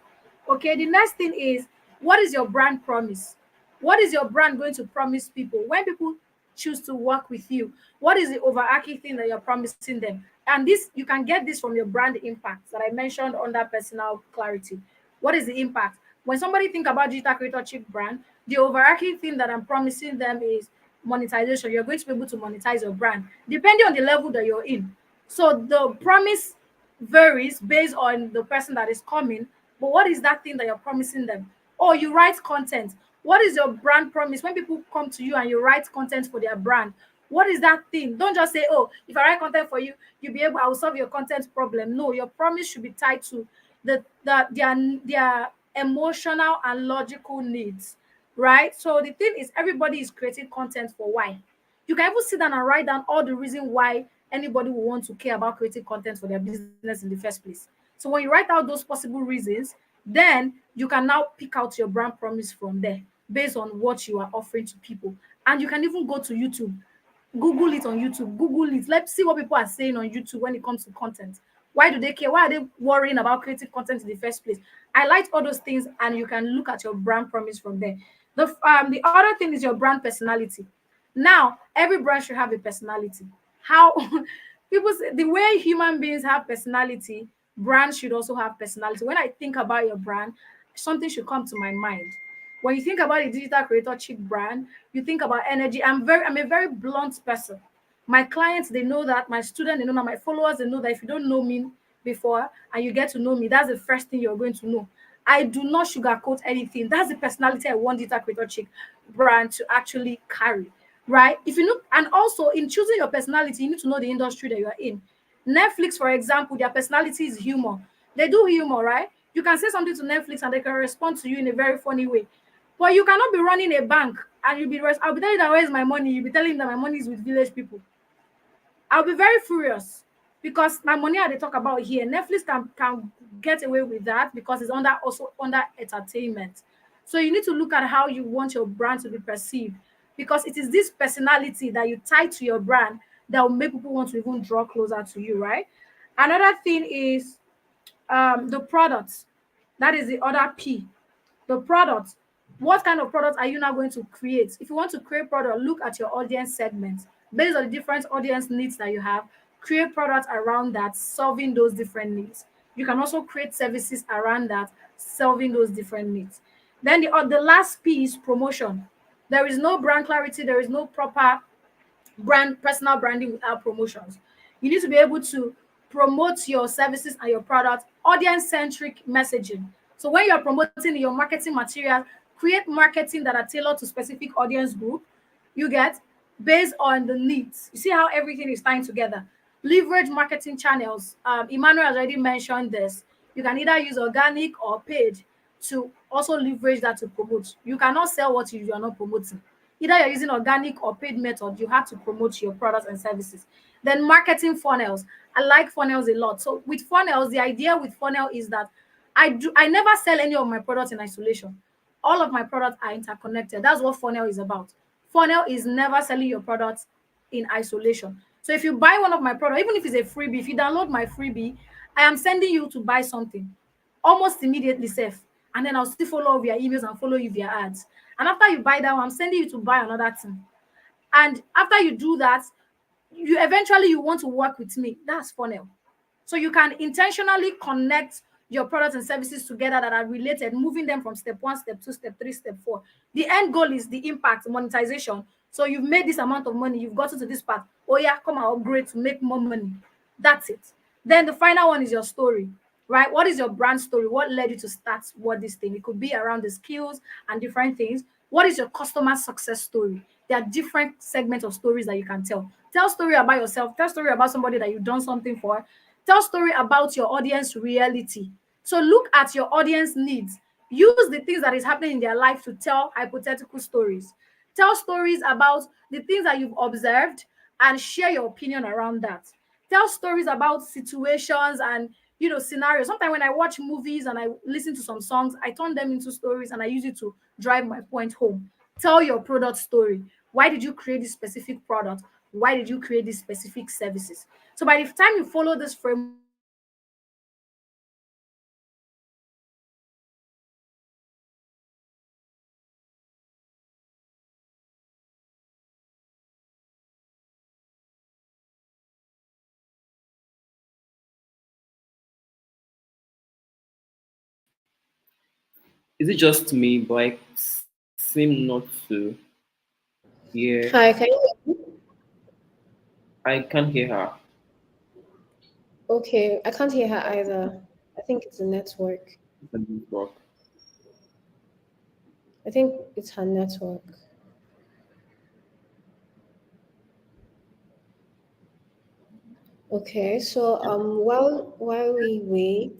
Okay, the next thing is, what is your brand promise? What is your brand going to promise people when people choose to work with you? What is the overarching thing that you're promising them? And this, you can get this from your brand impact that I mentioned under personal clarity. What is the impact? When somebody think about digital creator chic brand, the overarching thing that I'm promising them is monetization. You're going to be able to monetize your brand depending on the level that you're in. So the promise varies based on the person that is coming. But what is that thing that you're promising them? Or you write content. What is your brand promise? When people come to you and you write content for their brand, what is that thing? Don't just say, oh, if I write content for you, you'll be able, I will solve your content problem. No, your promise should be tied to their emotional and logical needs, right? So the thing is, everybody is creating content for why. You can even sit down and write down all the reason why anybody will want to care about creating content for their business in the first place. So when you write out those possible reasons, then you can now pick out your brand promise from there based on what you are offering to people. And you can even go to YouTube, Google it on YouTube, Google it. Let's see what people are saying on YouTube when it comes to content. Why do they care? Why are they worrying about creating content in the first place? Highlight all those things and you can look at your brand promise from there. The other thing is your brand personality. Now, every brand should have a personality. How people say, the way human beings have personality, brands should also have personality. When I think about your brand, something should come to my mind. When you think about a digital creator chic brand, you think about energy. I'm a very blunt person. My clients, they know that. My students, they know that. My followers, they know that. If you don't know me before and you get to know me, that's the first thing you're going to know. I do not sugarcoat anything. That's the personality I want digital creator chic brand to actually carry, right? If you look, and also in choosing your personality, you need to know the industry that you are in. Netflix, for example, their personality is humor. They do humor, right? You can say something to Netflix and they can respond to you in a very funny way. But you cannot be running a bank and I'll be telling you that where's my money. You'll be telling me that my money is with village people. I'll be very furious because my money they talk about here, Netflix can get away with that because it's also under entertainment. So you need to look at how you want your brand to be perceived, because it is this personality that you tie to your brand that will make people want to even draw closer to you, right? Another thing is the products. That is the other P. The product. What kind of product are you now going to create? If you want to create product, look at your audience segment. Based on the different audience needs that you have, create products around that, solving those different needs. You can also create services around that, solving those different needs. Then the last P is promotion. There is no brand clarity, there is no proper personal branding without promotions. You need to be able to promote your services and your products, audience centric messaging. So when you're promoting your marketing material, create marketing that are tailored to specific audience group, you get, based on the needs. You see how everything is tying together. Leverage marketing channels. Emmanuel has already mentioned this. You can either use organic or paid to also leverage that to promote. You cannot sell what you are not promoting. Either you're using organic or paid method, you have to promote your products and services. Then marketing funnels. I like funnels a lot. So with funnels, the idea with funnel is that I never sell any of my products in isolation. All of my products are interconnected. That's what funnel is about. Funnel is never selling your products in isolation. So if you buy one of my products, even if it's a freebie, if you download my freebie, I am sending you to buy something almost immediately safe. and then I'll still follow up via emails and follow you via ads. And after you buy that one, I'm sending you to buy another thing. And after you do that, you eventually you want to work with me. That's funnel. So you can intentionally connect your products and services together that are related, moving them from step 1, step 2, step 3, step 4. The end goal is the impact, monetization. So you've made this amount of money, you've gotten to this part. Oh yeah, come and upgrade to make more money. That's it. Then the final one is your story, right? What is your brand story? What led you to start what this thing? It could be around the skills and different things. What is your customer success story? There are different segments of stories that you can tell. Tell story about yourself. Tell story about somebody that you've done something for. Tell story about your audience reality. So look at your audience needs. Use the things that is happening in their life to tell hypothetical stories. Tell stories about the things that you've observed and share your opinion around that. Tell stories about situations and scenarios. Sometimes when I watch movies and I listen to some songs, I turn them into stories and I use it to drive my point home. Tell your product story. Why did you create this specific product? Why did you create these specific services? So by the time you follow this framework, Is it just me, but I seem not to hear? Hi, can you? I can't hear her. Okay, I can't hear her either. I think it's the network. It's a network. I think it's her network. Okay, so while we wait,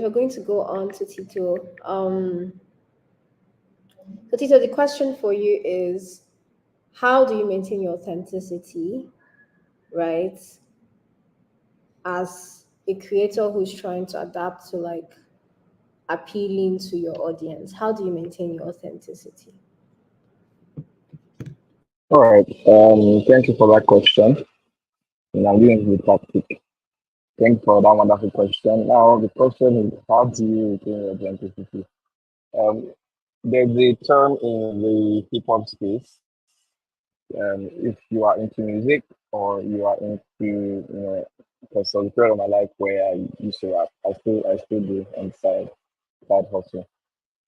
we're going to go on to Tito. So Tito, the question for you is, how do you maintain your authenticity, right? As a creator who's trying to adapt to like appealing to your audience, how do you maintain your authenticity? All right. Thank you for that question. And I'm going to the topic. Thank you for that wonderful question. Now, the question is, how do you retain your authenticity? Um, there's a term in the hip hop space. If you are into music or you are into, because of the period of my life where I used to rap, I still do on the side hustle.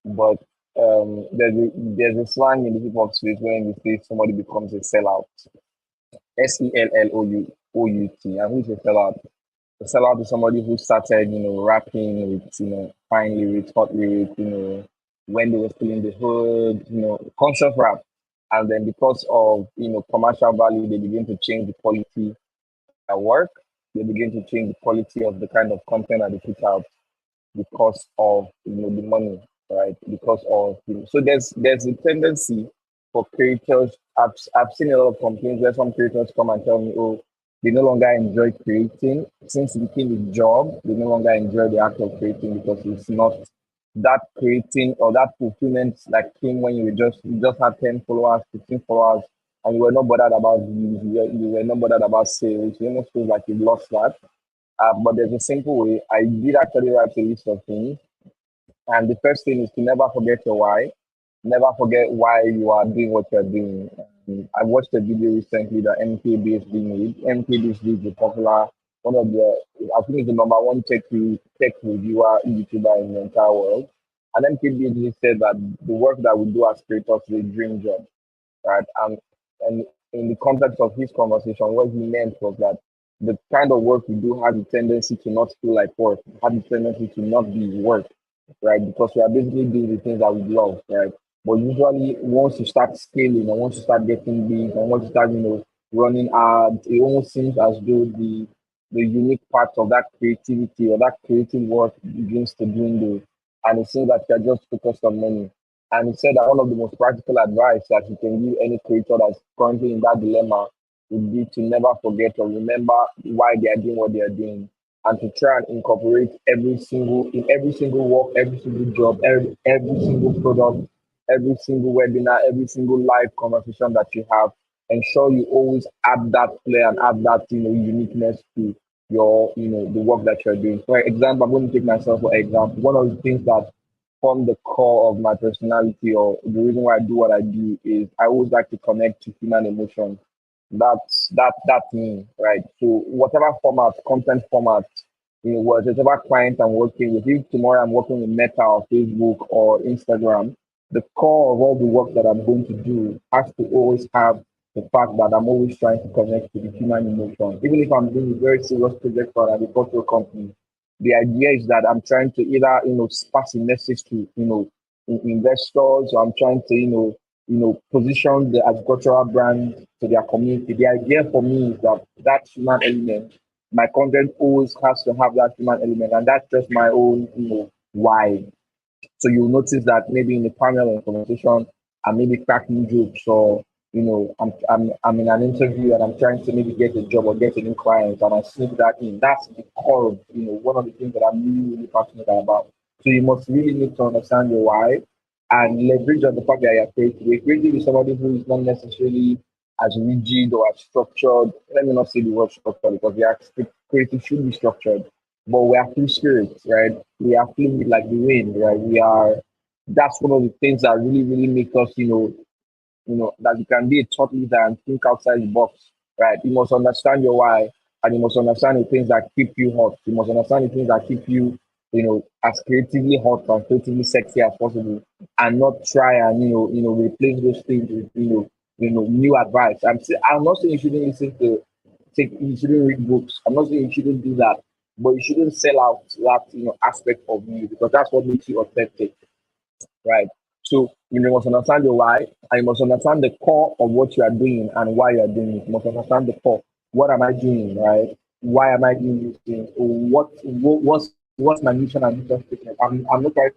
But there's a slang in the hip hop space when you say somebody becomes a sellout. SELLOUT. And who's a sellout? A sellout is somebody who started, rapping with, fine lyrics, hot lyrics, when they were still in the hood, conscious rap. And then because of, commercial value, they begin to change the quality of their work. They begin to change the quality of the kind of content that they put out because of the money, right? Because of so there's a tendency for creators. I've seen a lot of complaints where some creators come and tell me, oh, they no longer enjoy creating since it became a job. They no longer enjoy the act of creating because it's not that creating or that fulfillment like came when you just had 10 followers, 15 followers, and you were not bothered about views. You were not bothered about sales. You almost feel like you've lost that. But there's a simple way. I did actually write a list of things. And the first thing is to never forget your why. Never forget why you are doing what you're doing. I watched a video recently that MKBHD made. MKBHD is a popular, one of the, I think it's the number one tech reviewer YouTuber in the entire world. And MKBHD said that the work that we do as creators is a dream job, right? And in the context of his conversation, what he meant was that the kind of work we do has a tendency to not feel like work, has a tendency to not be work, right? Because we are basically doing the things that we love, right? But usually, once you start scaling and once you start getting big and once you start, running ads, it almost seems as though the unique part of that creativity or that creative work begins to dwindle, and it seems that you're just focused on money. And he said that one of the most practical advice that you can give any creator that's currently in that dilemma would be to never forget or remember why they are doing what they are doing, and to try and incorporate every single work, every single job, every single product, every single webinar, every single live conversation that you have, ensure you always add that flair and add that uniqueness to your the work that you're doing. For example, I'm going to take myself for example. One of the things that form the core of my personality or the reason why I do what I do is I always like to connect to human emotions. That's me, right? So whatever format, content format, whatever client I'm working with, if tomorrow I'm working with Meta or Facebook or Instagram, the core of all the work that I'm going to do has to always have the fact that I'm always trying to connect to the human emotion. Even if I'm doing a very serious project for an agricultural company, the idea is that I'm trying to either, pass a message to, investors, or I'm trying to, position the agricultural brand to their community. The idea for me is that that human element, my content always has to have that human element, and that's just my own, why. So you'll notice that maybe in the panel or conversation, I'm maybe cracking jokes or I'm in an interview and I'm trying to maybe get a job or get a new client and I slip that in. That's the core of one of the things that I'm really, really passionate about. So you must really need to understand your why and leverage on the fact that you're creative. A creative is somebody who is not necessarily as rigid or as structured. Let me not say the word structured because we are creative should be structured, but we are free spirits, right? We are fluid like the wind, right? We are. That's one of the things that really, really make us, that you can be a thought leader and think outside the box, right? You must understand your why, and you must understand the things that keep you hot. You must understand the things that keep you, as creatively hot and creatively sexy as possible, and not try and replace those things with new advice. I'm not saying you shouldn't listen to take you shouldn't read books. I'm not saying you shouldn't do that, but you shouldn't sell out that aspect of you because that's what makes you authentic, right? So you must understand your why, and you must understand the core of what you are doing and why you are doing it. You must understand the core. What am I doing, right? Why am I doing this thing? Or what's my mission and mission statement? I'm not trying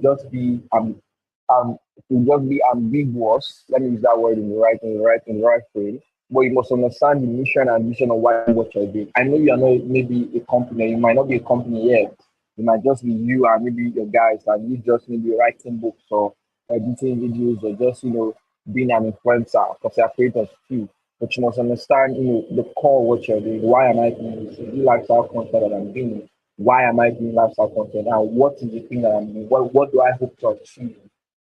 just be to just be ambiguous. Let me use that word in the right frame. But you must understand the mission and vision of why what you're doing. I know you are not maybe a company. You might not be a company yet. It might just be you and maybe your guys, and you just maybe writing books or editing videos or just being an influencer because you're creators too. But you must understand the core of what you're doing. Why am I doing this? Is it lifestyle content that I'm doing? Why am I doing lifestyle content? And what is the thing that I'm doing? What do I hope to achieve?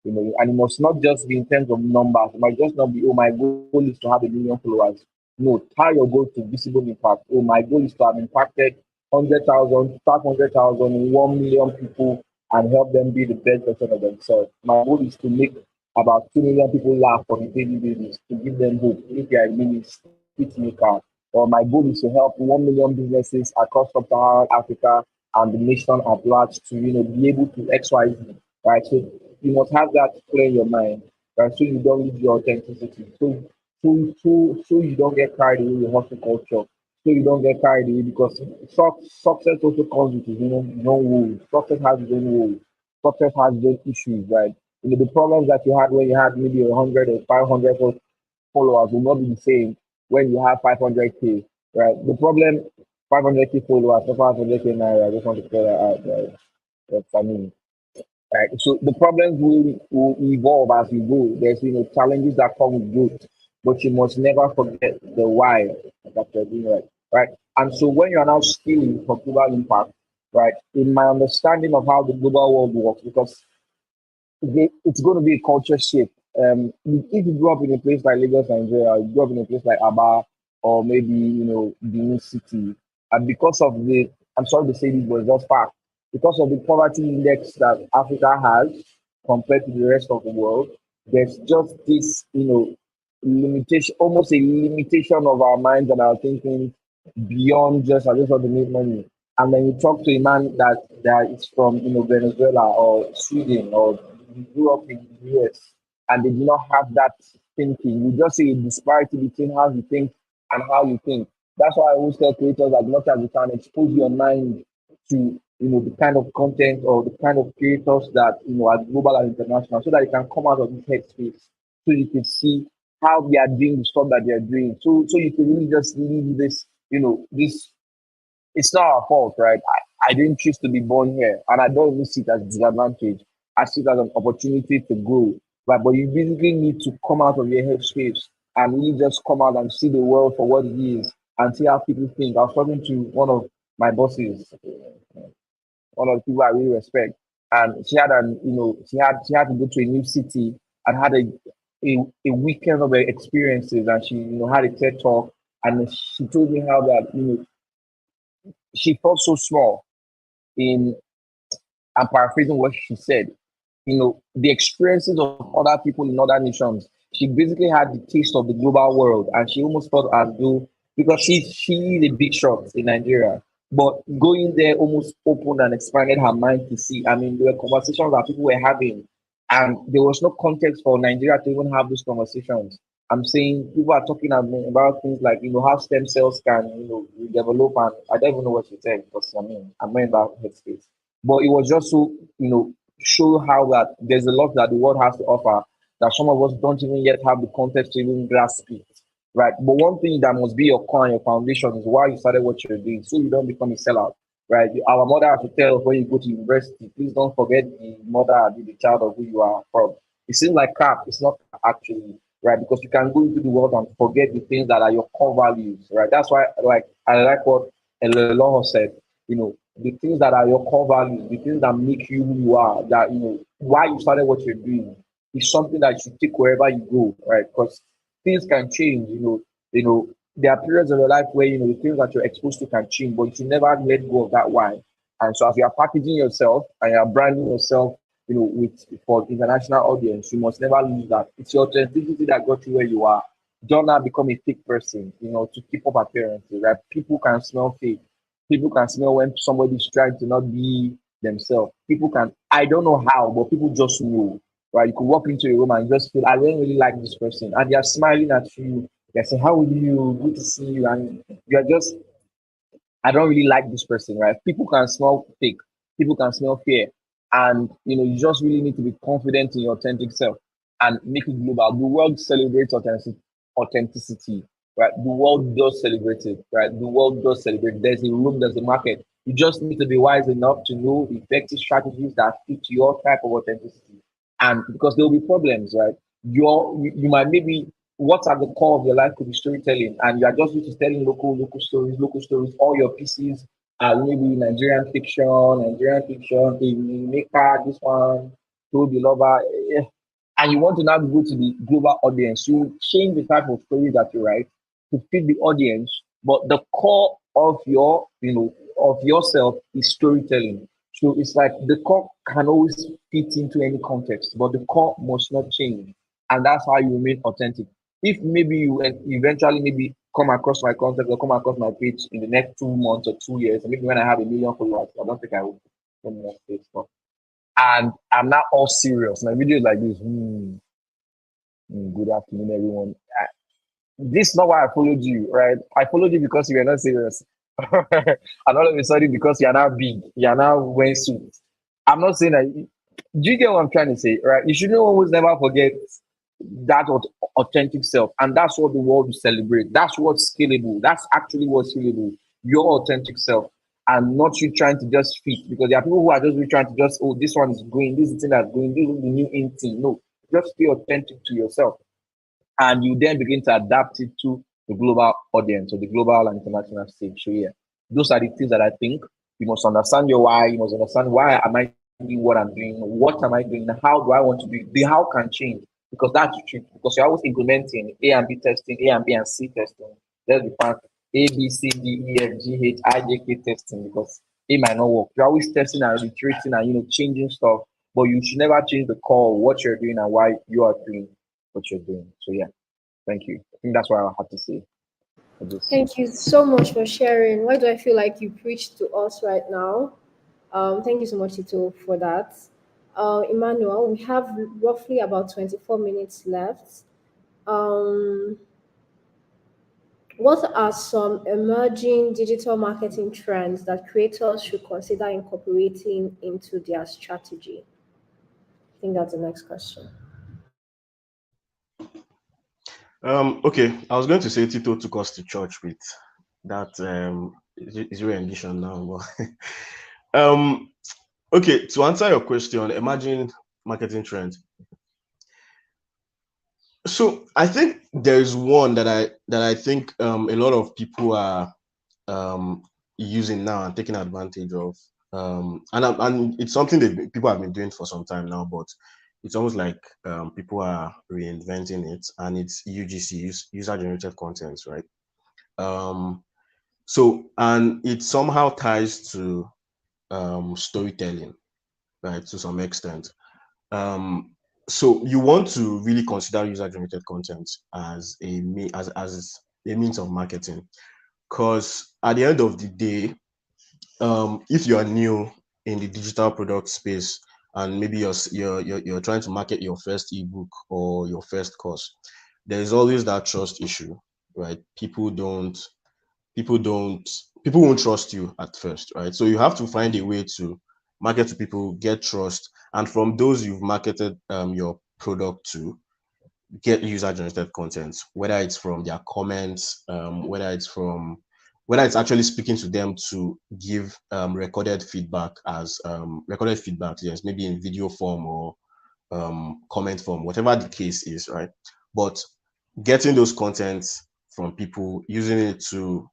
And it must not just be in terms of numbers. It might just not be, oh, my goal is to have 1 million followers. No, tie your goal to visible impact. Oh, my goal is to have impacted 100,000, 500,000, 1 million people and help them be the best version of themselves. My goal is to make about 2 million people laugh on a daily basis, to give them hope. If they are really speech maker, or my goal is to help 1 million businesses across sub-Saharan Africa and the nation at large to be able to XYZ, right? So you must have that clear in your mind, right? So you don't lose your authenticity. So you don't get carried away with hustle culture. So you don't get carried away because success also comes with its own rules. Success has its own rules. Success has its own issues, right? The problems that you had when you had maybe 100 or 500 followers will not be the same when you have 500k, right? The problem, 500k followers, not 500k naira. I just want to clear that out, right? That's I mean. Right. So the problems will evolve as you go. There's challenges that come with growth, but you must never forget the why that you're doing right. Right. And so when you're now scaling for global impact, right, in my understanding of how the global world works, because it's going to be a culture shift. If you grew up in a place like Lagos, Nigeria, or you grew up in a place like Aba, or maybe Benin City, and because of I'm sorry to say this, but it's just fact. Because of the poverty index that Africa has compared to the rest of the world, there's just this, limitation, almost a limitation of our minds and our thinking beyond just I just want to make money. And when you talk to a man that is from Venezuela or Sweden or grew up in the US and they do not have that thinking, you just see a disparity between how you think and how you think. That's why I always tell creators as much as you can expose your mind to the kind of content or the kind of creators that are global and international, so that you can come out of this headspace, so you can see how they are doing the stuff that they are doing. So you can really just leave this, this it's not our fault, right? I didn't choose to be born here, and I don't even see it as a disadvantage. I see it as an opportunity to grow, right? But you basically need to come out of your headspace and really just come out and see the world for what it is and see how people think. I was talking to one of my bosses, one of the people I really respect, and she had she had to go to a new city and had a weekend of experiences, and she had a TED talk, and she told me how that she felt so small in, I'm paraphrasing what she said, the experiences of other people in other nations. She basically had the taste of the global world, and she almost felt as though, because she is a big shot in Nigeria, but going there almost opened and expanded her mind to see. I mean, there were conversations that people were having, and there was no context for Nigeria to even have those conversations. I'm saying people are talking about things like how stem cells can develop, and I don't even know what she said because I mean I'm not in that headspace. But it was just so show how that there's a lot that the world has to offer that some of us don't even yet have the context to even grasp it. Right. But one thing that must be your core and your foundation is why you started what you're doing, so you don't become a sellout. Right. Our mother has to tell us when you go to university, please don't forget the mother, the child of who you are from. It seems like crap. It's not actually right, because you can go into the world and forget the things that are your core values. Right. That's why I like what Elelo said. The things that are your core values, the things that make you who you are, that why you started what you're doing is something that you should take wherever you go, right? Because things can change, there are periods of your life where the things that you're exposed to can change, but you should never let go of that why. And so as you are packaging yourself and you are branding yourself, with for international audience, you must never lose that. It's your authenticity that got you where you are. Don't now become a fake person, to keep up appearances, right? People can smell fake. People can smell when somebody's trying to not be themselves. People can, I don't know how, but people just know, right? You could walk into a room and just feel, I don't really like this person. And they're smiling at you. They're saying, how are you? Good to see you. And you're just, I don't really like this person, right? People can smell fake. People can smell fear. And, you just really need to be confident in your authentic self and make it global. The world celebrates authenticity, right? The world does celebrate it, right? The world does celebrate. There's a room, there's a market. You just need to be wise enough to know effective strategies that fit your type of authenticity. And because there will be problems, right? You might maybe what's at the core of your life could be storytelling, and you are just used to telling local stories. All your pieces are maybe Nigerian fiction, a maker, this one, told the lover, and you want to now go to the global audience. You change the type of story that you write to fit the audience, but the core of of yourself is storytelling. So it's like the core can always fit into any context, but the core must not change, and that's how you remain authentic. If maybe you eventually maybe come across my content or come across my page in the next 2 months or 2 years, and maybe when I have a million followers, I don't think I will come on Facebook. And I'm not all serious. My videos like this. Good afternoon, everyone. This is not why I followed you, right? I followed you because you were not serious. And all of a sudden, because you're now big, you're now wearing suits. I'm not saying that. Do you get what I'm trying to say, right? You should always never forget that authentic self, and that's what the world will celebrate. That's what's scalable. That's actually what's scalable. Your authentic self, and not you trying to just fit. Because there are people who are just really trying to just, oh, this one is going, this is the thing that's going, this is the new in thing. No, just be authentic to yourself, and you then begin to adapt it to the global audience or the global and international stage. So yeah, those are the things that I think you must understand your why. You must understand why am I doing what I'm doing, what am I doing, how do I want to do it. The how can change because that's the truth. Because you're always implementing A and B testing, A and B and C testing. There's the fact A, B, C, D, E, F, G, H, I, J, K testing because it might not work. You're always testing and iterating and changing stuff, but you should never change the core of what you're doing and why you are doing what you're doing. So yeah, thank you. I think that's what I have to say for this. Thank you so much for sharing. Why do I feel like you preached to us right now? Thank you so much, Tito, for that. Emmanuel, we have roughly about 24 minutes left. Um, what are some emerging digital marketing trends that creators should consider incorporating into their strategy? I think that's the next question. Okay, I was going to say Tito took us to church with that is your ambition now. But okay, to answer your question, emerging marketing trends. So I think there's one that I think a lot of people are um, using now and taking advantage of. And it's something that people have been doing for some time now, but it's almost like people are reinventing it, and it's UGC, user generated content, right? Um, so and it somehow ties to storytelling, right, to some extent. Um, so you want to really consider user generated content as as a means of marketing, because at the end of the day, if you are new in the digital product space and maybe you're trying to market your first ebook or your first course, there is always that trust issue, right? People don't people won't trust you at first, right? So you have to find a way to market to people, get trust, and from those you've marketed your product to, get user generated content, whether it's from their comments, whether it's actually speaking to them to give recorded feedback, yes, maybe in video form or comment form, whatever the case is, right? But getting those contents from people, using it to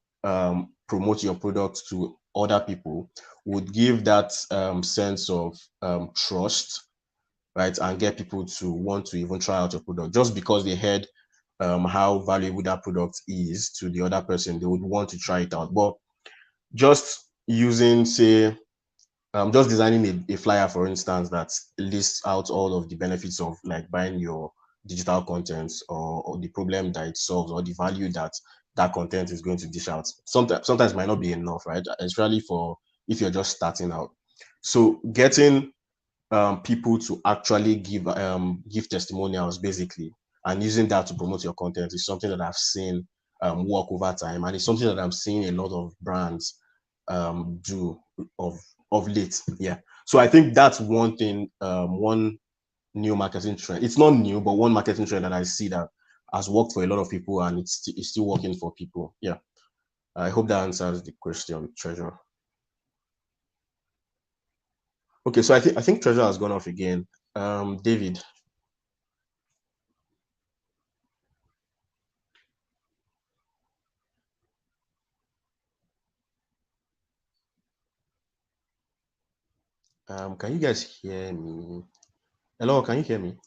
promote your product to other people, would give that sense of trust, right? And get people to want to even try out your product just because they heard how valuable that product is to the other person. They would want to try it out. But just using, say, just designing a flyer, for instance, that lists out all of the benefits of like buying your digital content, or the problem that it solves, or the value that that content is going to dish out. Sometimes might not be enough, right? Especially for if you're just starting out. So getting people to actually give testimonials basically, and using that to promote your content is something that I've seen work over time, and it's something that I'm seeing a lot of brands do of late. Yeah. So I think that's one thing, one new marketing trend. It's not new, but one marketing trend that I see that has worked for a lot of people, and it's still working for people. Yeah. I hope that answers the question, Treasure. Okay, so I think Treasure has gone off again. David, can you guys hear me? Hello, can you hear me?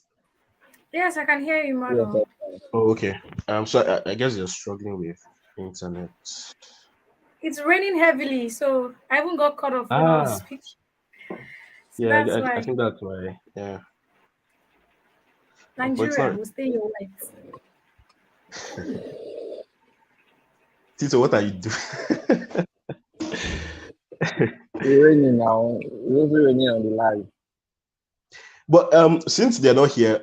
Yes, I can hear you, Yes, Mano. Oh, okay. So I guess you're struggling with internet. It's raining heavily, so I even got cut off when I was Ah, speaking. So yeah, that's I why think that's why. Yeah, but it's Nigeria not. will stay your light. Tito, what are you doing? it's raining now. It's also raining on the live. But since they're not here,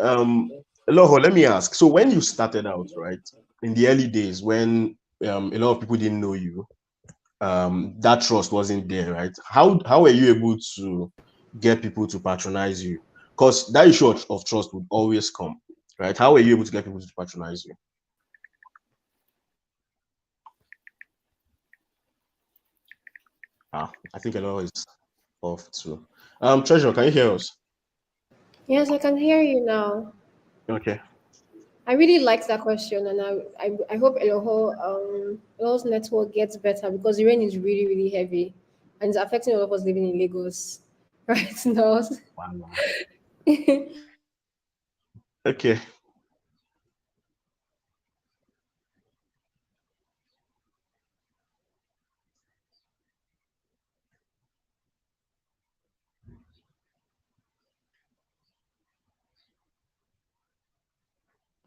Loho, let me ask. So when you started out, right, in the early days when a lot of people didn't know you, that trust wasn't there, right? How were you able to get people to patronize you? Because that issue of trust would always come, right? How were you able to get people to patronize you? I think a lot is off too. Treasure, can you hear us? Yes, I can hear you now. Okay. I really liked that question, and I hope Eloho's network gets better because the rain is really, really heavy and it's affecting all of us living in Lagos right now. Wow. Okay.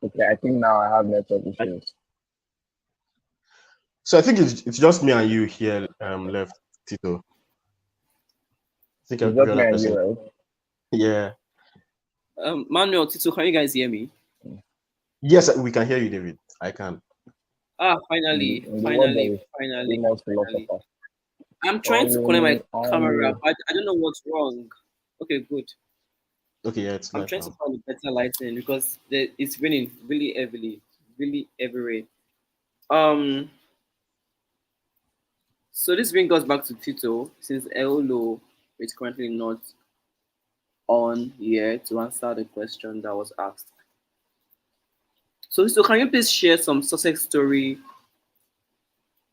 Okay, I think now I have network issues. So I think it's just me and you here left, Tito. I think It's every just me other and person. you, right? Yeah. Manuel, Tito, can you guys hear me? Yes, we can hear you, David. I can. Ah, In, finally, in the world finally, of finally, famous finally. philosopher. I'm trying to connect my Only, camera, only. but I don't know what's wrong. Okay, good. Okay, yeah, it's I'm live trying to now. find a better lighting because it's raining really heavy rain. Um, so this brings us back to Tito, since Eolo is currently not on here to answer the question that was asked. So can you please share some success story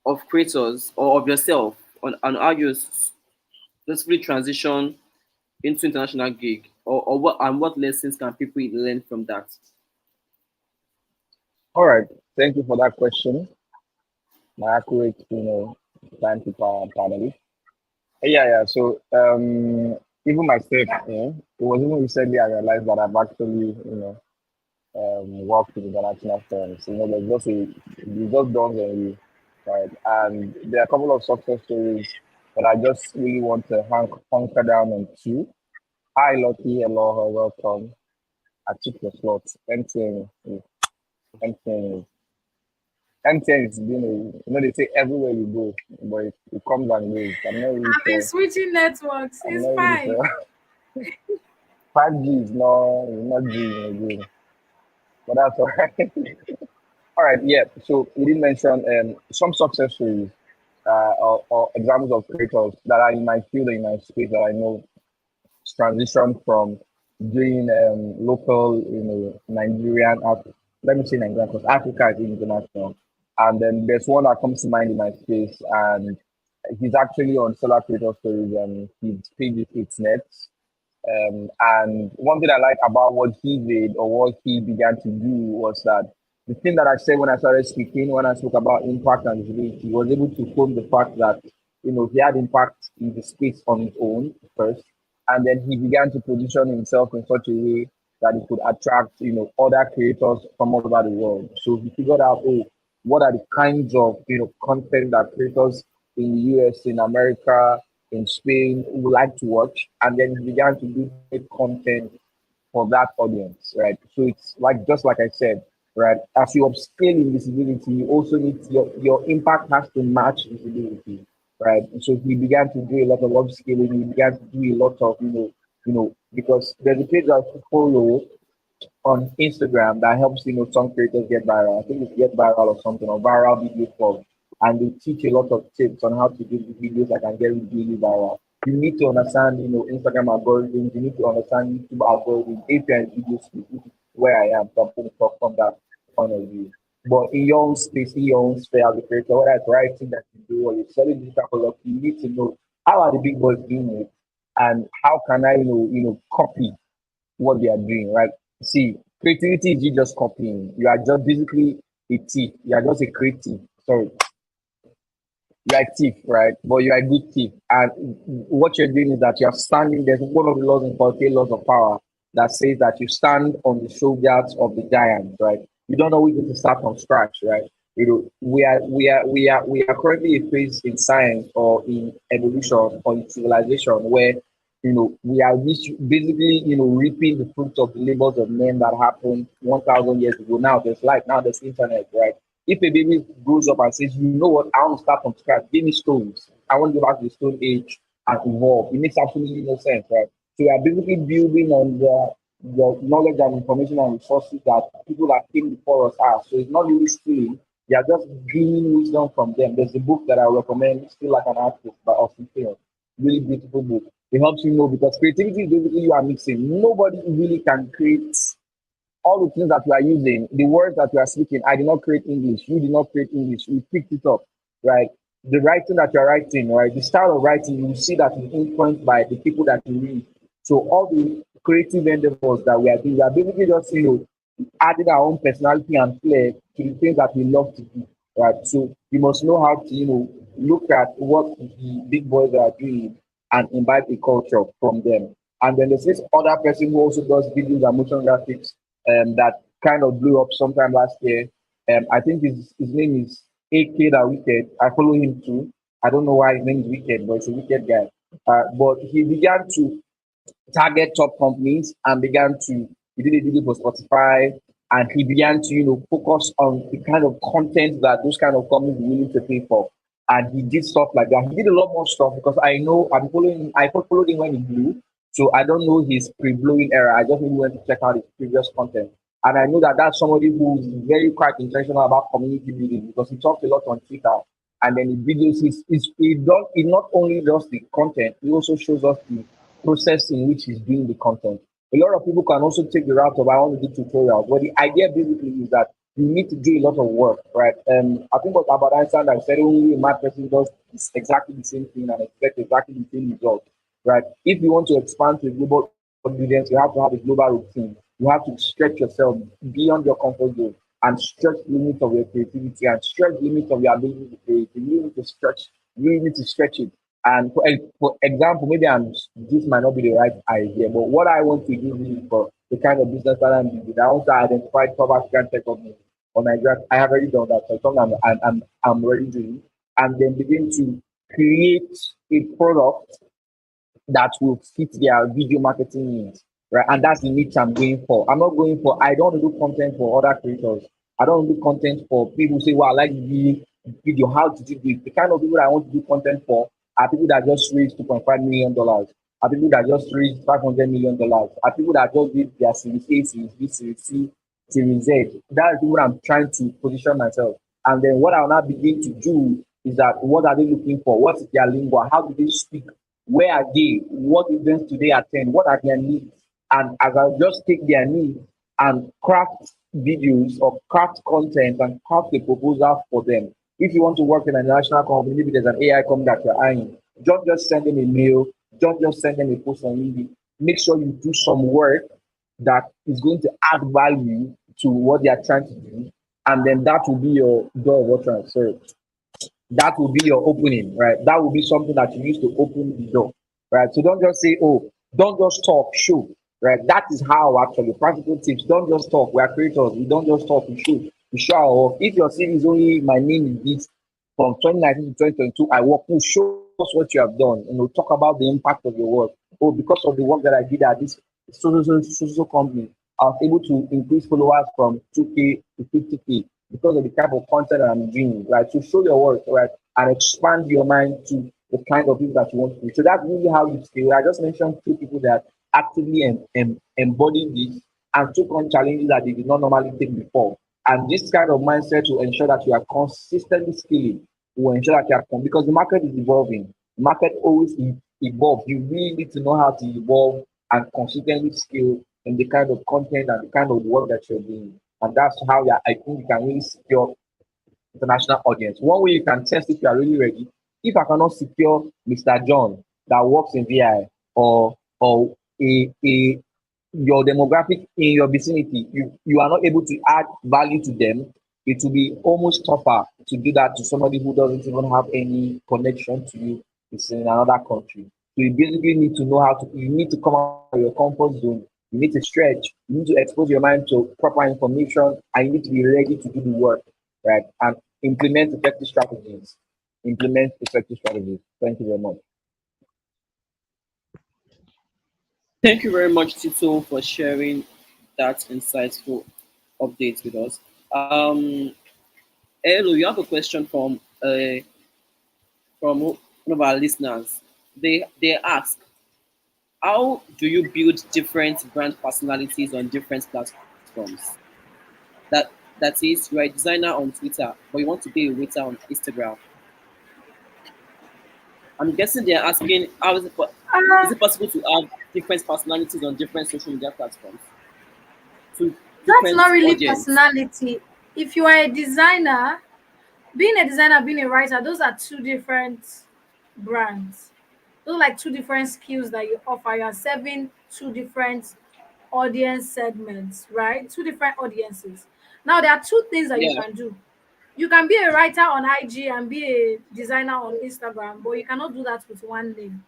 of creators or of yourself on how you successfully transition into international gig, or what, and what lessons can people learn from that? All right. Thank you for that question. My accurate, timekeeper and panelist. Yeah. So, even myself, it was even recently I realized that I've actually, worked with international firms. There's just it just dawns on you, right? And there are a couple of success stories that I just really want to hunker down on two. Hi, Lucky. Hello, welcome. I took your slot. MTN, MTN is being they say everywhere you go, but it comes and goes. I've been switching networks. I'm It's not really fine. sure. 5G is not G again, but that's all right. All right, yeah. So we did mention some success stories or examples of creators that are in my field, in my space that I know transition from doing local, Nigerian, let me say Nigerian because Africa is international. And then there's one that comes to mind in my space, and he's actually on Solar Creator Stories, and his page is It's Net. And one thing I like about what he did or what he began to do was that the thing that I said when I started speaking, when I spoke about impact and visibility, he was able to hone the fact that, he had impact in the space on his own first. And then he began to position himself in such a way that he could attract, other creators from all over the world. So he figured out, oh, what are the kinds of, content that creators in the US, in America, in Spain who like to watch, and then he began to do great content for that audience, right? So it's like just like I said, right? As you upscale in visibility, you also need your impact has to match visibility, right? And so he began to do a lot of upscaling. He began to do a lot of because there's a page that I follow on Instagram that helps some creators get viral. I think it's Get Viral or something, or Viral Video Club, and they teach a lot of tips on how to do the videos that can get really viral. You need to understand Instagram algorithms. You need to understand YouTube algorithms. API videos, which is where I am. So I'm going to talk from that point of view. But in your own space, in your own sphere as a creator, whether it's writing that you do or you're selling digital product, you need to know how are the big boys doing it, and how can I copy what they are doing, right? See, creativity is you just copying. You are just basically a thief. You are just a creative. Sorry, you are a thief, right? But you are a good thief. And what you're doing is that you're standing. There's one of the laws in politics, laws of power, that says that you stand on the shoulders of the giants, right? You don't always need to start from scratch, right? We are currently a phase in science or in evolution or in civilization where we are basically, reaping the fruits of the labors of men that happened 1,000 years ago. Now there's life, now there's internet, right? If a baby grows up and says, you know what, I want to start from scratch, give me stones. I want to go back to the stone age and evolve. It makes absolutely no sense, right? So we are basically building on the knowledge and information and resources that people that came before us have. So it's not really stealing. You are just gaining wisdom from them. There's a book that I recommend, Still Like an Artist by Austin Field. Really beautiful book. It helps you know because creativity is basically you are mixing. Nobody really can create all the things that we are using, the words that we are speaking. I did not create English. You did not create English. We picked it up, right? The writing that you're writing, right? The style of writing, you will see that it's influenced by the people that you read. So all the creative endeavors that we are doing, we are basically just, adding our own personality and flair to the things that we love to do, right? So you must know how to, look at what the big boys are doing and imbibe a culture from them. And then there's this other person who also does videos and motion graphics that kind of blew up sometime last year. I think his name is AK that Wicked. I follow him too. I don't know why his name is Wicked, but it's a wicked guy. But he began to target top companies and began to he did a video for Spotify and he began to focus on the kind of content that those kind of companies are willing to pay for. And he did stuff like that. He did a lot more stuff because I know I followed him when he blew. So I don't know his pre-blowing era. I just really went to check out his previous content. And I know that that's somebody who's very quite intentional about community building because he talks a lot on Twitter. And then the videos, he not only does the content, he also shows us the process in which he's doing the content. A lot of people can also take the route of I want to do tutorials, but the idea basically is that you need to do a lot of work, right? I think what about Einstein that said only a mad person does exactly the same thing and expect exactly the same result, right? If you want to expand to a global audience, you have to have a global routine. You have to stretch yourself beyond your comfort zone and stretch the limits of your creativity and stretch the limits of your ability to create. You need to stretch, you really need to stretch it. And for example, maybe this might not be the right idea, but what I want to do really for the kind of business that I'm doing, I want to identify top African tech companies on Nigeria. I have already done that. So it's something I'm ready doing, and then begin to create a product that will fit their video marketing needs, right? And that's the niche I'm going for. I'm not going for, I don't want to do content for other creators. I don't want to do content for people who say, well, I like the video. How did you do it? The kind of people I want to do content for are people that just raised $2.5 million, are people that just raised $500 million, are people that just did their Series A, Series B, Series C, Series Z. That's what I'm trying to position myself. And then what I'll now begin to do is that what are they looking for? What is their lingua? How do they speak? Where are they? What events do they attend? What are their needs? And as I just take their needs and craft videos or craft content and craft a proposal for them. If you want to work in a national company, maybe there's an AI company that you're eyeing, don't just send them a mail, don't just send them a post on LinkedIn. Make sure you do some work that is going to add value to what they are trying to do. And then that will be your door of what transfer. That will be your opening, right? That will be something that you use to open the door, right? So don't just say, oh, don't just talk, show, right? That is how actually practical tips. Don't just talk. We are creators. We don't just talk, we show. We show our work. If your CV is only my name is this from 2019 to 2022, I work, you show us what you have done, and we'll talk about the impact of your work. Oh, because of the work that I did at this so company, I was able to increase followers from 2K to 50K because of the type of content that I'm doing, right? To show your work, right? And expand your mind to the kind of people that you want to be. So that's really how you scale. I just mentioned two people that actively embody this and took on challenges that they did not normally take before. And this kind of mindset will ensure that you are consistently scaling, will ensure that you are, because the market is evolving. The market always evolves. You really need to know how to evolve and consistently scale in the kind of content and the kind of work that you're doing. And that's how I think you can really secure international audience. One way you can test if you are really ready, if I cannot secure Mr. John that works in VI or a your demographic in your vicinity, you are not able to add value to them, it will be almost tougher to do that to somebody who doesn't even have any connection to you. It's in another country. So you basically need to know how to, you need to come out of your comfort zone. You need to stretch. You need to expose your mind to proper information and you need to be ready to do the work, right? And implement effective strategies. Implement effective strategies. Thank you very much. Thank you very much, Tito, for sharing that insightful update with us. Hello, you have a question from one of our listeners. They ask, how do you build different brand personalities on different platforms? That that is, you're a designer on Twitter, but you want to be a waiter on Instagram. I'm guessing they're asking, how is Uh, it possible to have different personalities on different social media platforms to that's different not really audience? personality. If you are a designer, being a designer, being a writer, those are two different brands. Those are like two different skills that you offer. You are serving two different audience segments, right? Two different audiences. Now, there are two things that you Yeah, can do. You can be a writer on IG and be a designer on Instagram, but you cannot do that with one name.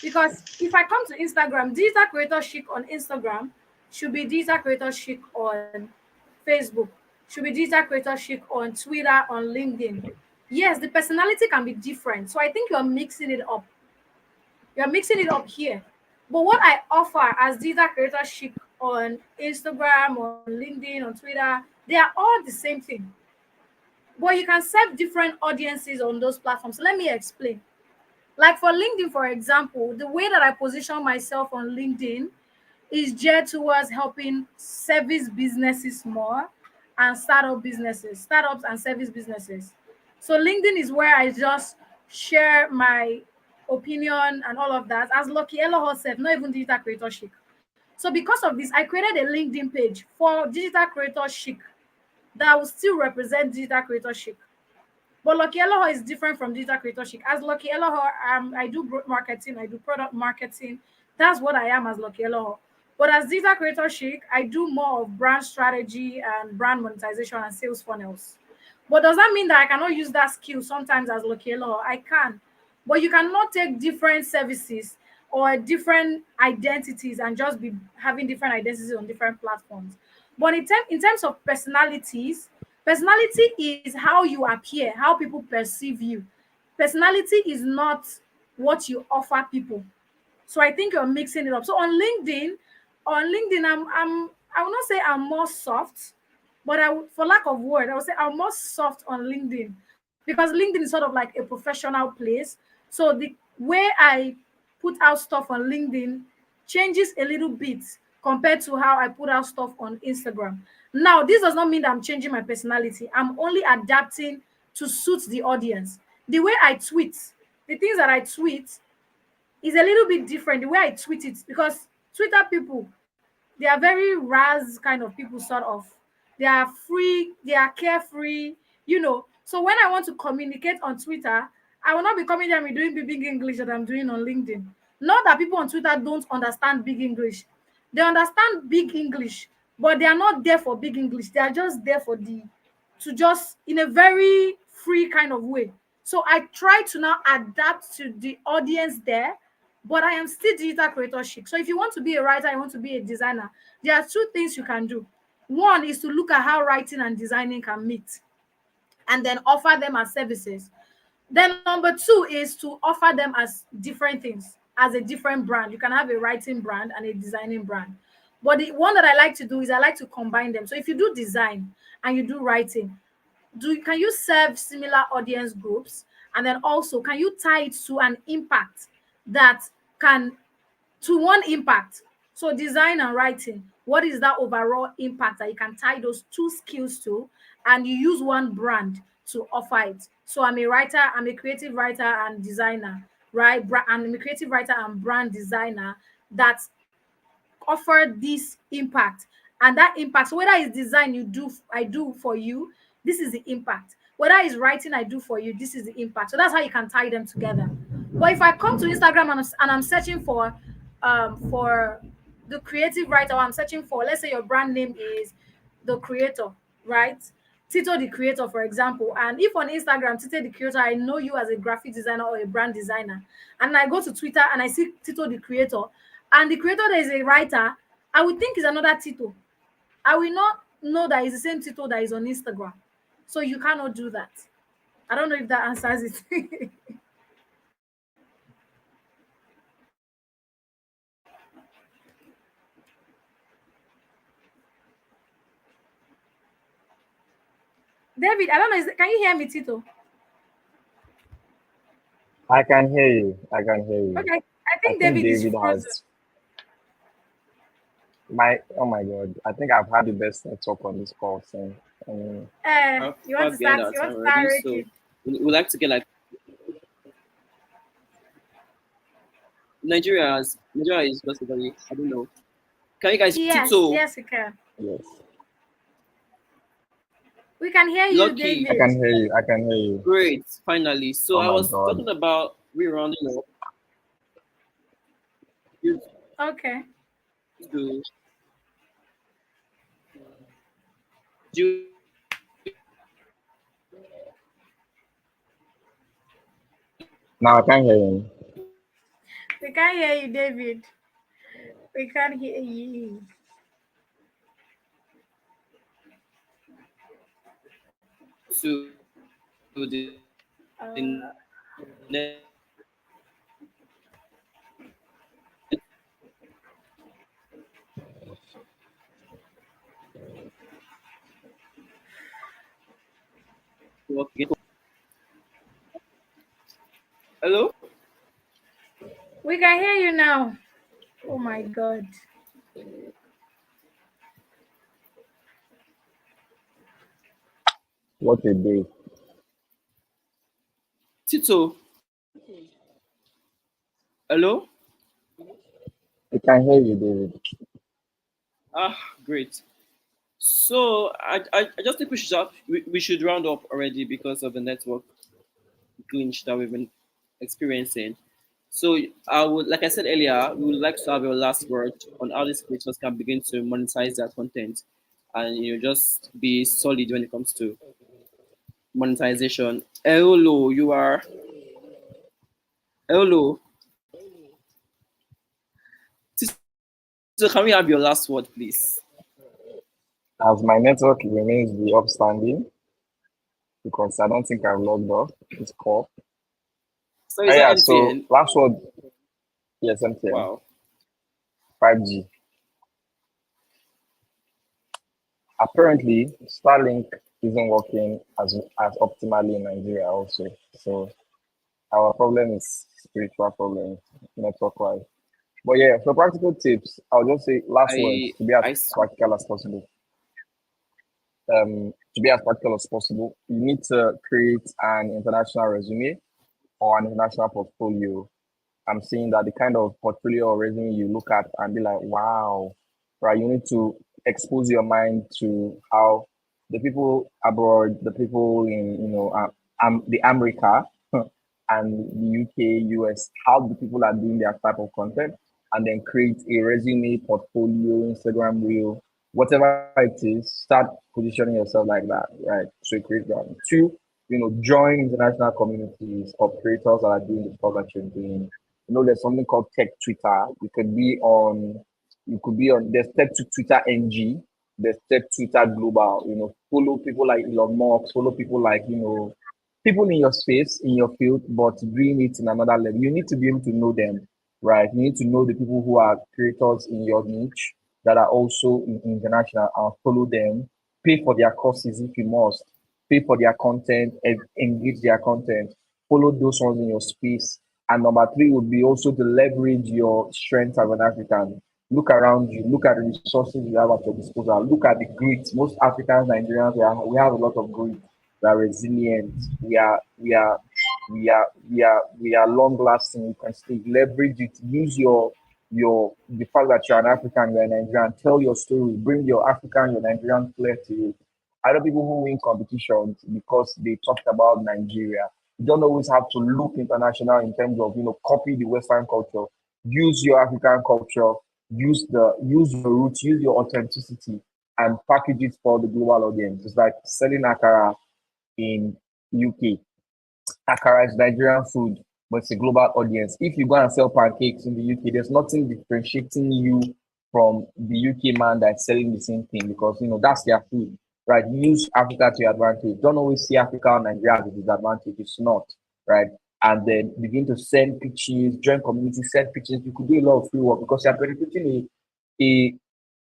Because if I come to Instagram, digital creator chic on Instagram should be digital creator chic on Facebook, should be digital creator chic on Twitter, on LinkedIn. Yes, the personality can be different. So I think you're mixing it up. You're mixing it up here. But what I offer as digital creator chic on Instagram, on LinkedIn, on Twitter, they are all the same thing. But you can serve different audiences on those platforms. Let me explain. Like for LinkedIn, for example, the way that I position myself on LinkedIn is geared towards helping service businesses more and startups and service businesses. So LinkedIn is where I just share my opinion and all of that. As Lucky Elo herself, not even digital creatorship. So because of this, I created a LinkedIn page for digital creator chic that will still represent digital creator chic. But Lucky Eloho is different from digital creator chic. As Lucky Eloho, I do growth marketing, I do product marketing. That's what I am as Lucky Eloho. But as digital creator chic, I do more of brand strategy and brand monetization and sales funnels. But does that mean that I cannot use that skill sometimes as Lucky Eloho? I can. But you cannot take different services or different identities and just be having different identities on different platforms. But in terms of personalities, personality is how you appear, how people perceive you. Personality is not what you offer people. So I think you're mixing it up. So on LinkedIn, I will not say I'm more soft, but for lack of word, I would say I'm more soft on LinkedIn because LinkedIn is sort of like a professional place. So the way I put out stuff on LinkedIn changes a little bit compared to how I put out stuff on Instagram. Now, this does not mean that I'm changing my personality. I'm only adapting to suit the audience. The way I tweet, the things that I tweet is a little bit different. The way I tweet it, because Twitter people, they are very raz kind of people, sort of. They are free, they are carefree. So when I want to communicate on Twitter, I will not be coming there and doing the big English that I'm doing on LinkedIn. Not that people on Twitter don't understand big English. They understand big English, but they are not there for big English. They are just there to just in a very free kind of way. So I try to now adapt to the audience there, but I am still digital creator chic. So if you want to be a writer, you want to be a designer, there are two things you can do. One is to look at how writing and designing can meet and then offer them as services. Then number two is to offer them as different things, as a different brand. You can have a writing brand and a designing brand. But the one that I like to do is I like to combine them. So if you do design and you do writing, can you serve similar audience groups? And then also, can you tie it to an impact that can to one impact? So design and writing, what is that overall impact that you can tie those two skills to, and you use one brand to offer it? So I'm a writer, I'm a creative writer and designer, right? I'm a creative writer and brand designer that offer this impact. And that impact, so whether it's design I do for you, this is the impact. Whether it's writing I do for you, this is the impact. So that's how you can tie them together. But if I come to Instagram and I'm searching for the creative writer, or I'm searching for, let's say your brand name is the creator, right? Tito the creator, for example. And if on Instagram, Tito the creator, I know you as a graphic designer or a brand designer, and I go to Twitter and I see Tito the creator, and the creator that is a writer, I would think is another Tito. I will not know that it's the same Tito that is on Instagram. So you cannot do that. I don't know if that answers it. David, I don't know. Can you hear me, Tito? I can hear you. I can hear you. Okay, I I think think David is David frozen. has oh my god. I think I've had the best network on this call since. How You want far to behind start? our You want time to already? start So raking? we like to get like Nigeria is just a very, I don't know. Can you guys Yes, Tito? yes, we can. Yes. We can hear you, Lucky, I David. can hear you. I can hear you. great, finally. So Oh I my was god. talking about rerounding up due Okay. to due Now I can hear you. We can't hear you, David. We can't hear you. to the Uh, network. Hello? we can hear you now. Oh my God. What a day. Tito, hello? I can hear you, David. Ah, great. So I just think we should round up already because of the network glitch that we've been experiencing. So I would, like I said earlier, we would like to have your last word on how these creators can begin to monetize their content, and just be solid when it comes to monetization. Hello, you are hello. So can we have your last word, please? As my network remains the upstanding, because I don't think I've logged off this call. So is that Yeah, so MTN? last word, yes, MTN, Wow. 5G. Apparently, Starlink isn't working as optimally in Nigeria also. So our problem is spiritual problem, network wise. But yeah, so practical tips, I'll just say last words I to be as I saw. practical as possible. To be as practical as possible, you need to create an international resume or an international portfolio. I'm seeing that the kind of portfolio or resume you look at and be like, wow, right? You need to expose your mind to how the people abroad, the people in, the America and the UK, US, how the people are doing their type of content, and then create a resume, portfolio, Instagram reel, whatever it is. Start positioning yourself like that, right? So create that. Two, join international communities of creators that are doing the stuff that you're doing. There's something called tech Twitter. You could be on there's tech Twitter NG, there's tech Twitter global. Follow people like Elon Musk, follow people like, people in your space, in your field, but doing it in another level. You need to be able to know them, right? You need to know the people who are creators in your niche that are also international, and follow them. Pay for their courses if you must. Pay for their content, engage their content. Follow those ones in your space. And number three would be also to leverage your strength as an African. Look around you, look at the resources you have at your disposal, look at the grit. Most Africans, Nigerians, we have a lot of grit. We are resilient. We are long lasting. You can still leverage it. Use the fact that you're an African, you're a Nigerian. Tell your story. Bring your African, your Nigerian flair to it. Other people who win competitions because they talked about Nigeria. You don't always have to look international in terms of copy the Western culture. Use your African culture. Use your roots. Use your authenticity and package it for the global audience. It's like selling akara in UK. Akara is Nigerian food, but it's a global audience. If you go and sell pancakes in the UK, there's nothing differentiating you from the UK man that's selling the same thing, because that's their food, right? Use Africa to your advantage. Don't always see Africa or Nigeria as a disadvantage. It's not, right? And then begin to send pitches, join community, send pitches. You could do a lot of free work because you're benefiting a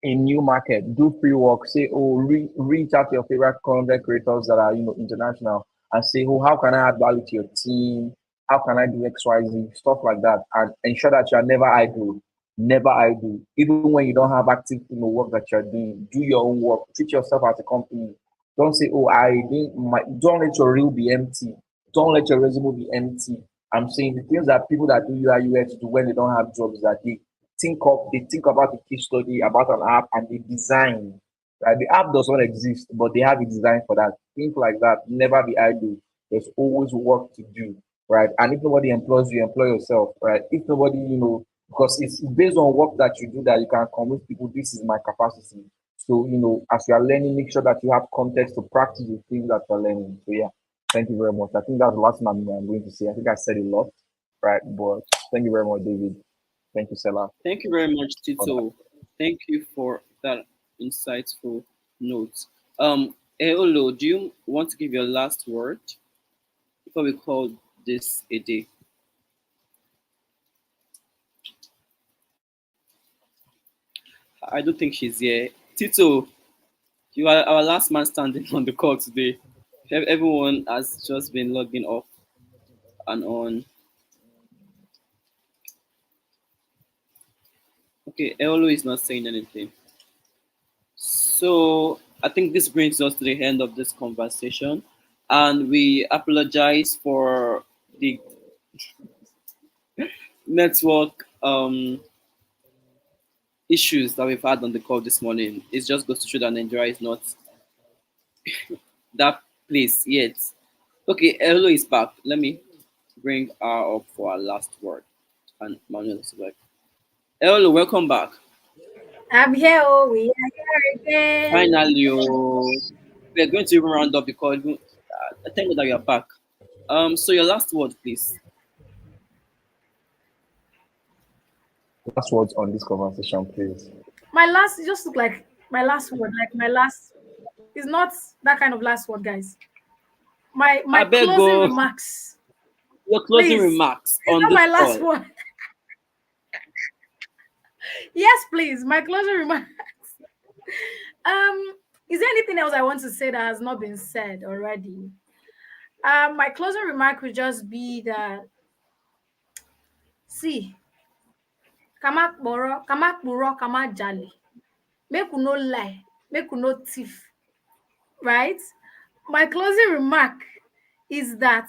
a new market, do free work, say, oh, reach out to your favorite content creators that are, international, and say, oh, how can I add value to your team? How can I do XYZ, stuff like that, and ensure that you are never idle, never idle. Even when you don't have active, work that you're doing, do your own work, treat yourself as a company. Don't say, oh, don't let your reel be empty. Don't let your resume be empty. I'm saying the things that people that do UI UX do when they don't have jobs, that they think about a case study, about an app, and they design. Right? The app does not exist, but they have a design for that. Think like that. Never be idle. There's always work to do, right? And if nobody employs you, employ yourself, right? If nobody, because it's based on work that you do that you can convince people this is my capacity. So, as you are learning, make sure that you have context to practice the things that you're learning. So yeah, thank you very much. I think that's the last thing I'm going to say. I think I said a lot, right? But thank you very much, David. Thank you, Selah, Thank you very much, for that. Tito. Thank you for that insightful note. Eolo, do you want to give your last word before we call this a day? I don't think she's here. Tito, you are our last man standing on the call today. Everyone has just been logging off and on. Okay, Eolo is not saying anything. So I think this brings us to the end of this conversation, and we apologize for the network issues that we've had on the call this morning. It just goes to show that Nigeria is not that place yet. Okay, Hello is back. Let me bring her up for our last word. And Manuel is back. Hello, welcome back. I'm here. Oh, we are here again. Finally, we're going to even round up because thank God that you're back. So your last word, please. Last words on this conversation, please. My last, it just look like my last word. Like my last is not that kind of last word, guys. My I beg closing go. remarks, Your closing please. remarks It's on not this my last call. word. Yes, please. My closing remarks. Um, is there anything else I want to say that has not been said already? My closing remark would just be that see, kama kpuro, kama jali. Make we no lie, make we no thief, right? My closing remark is that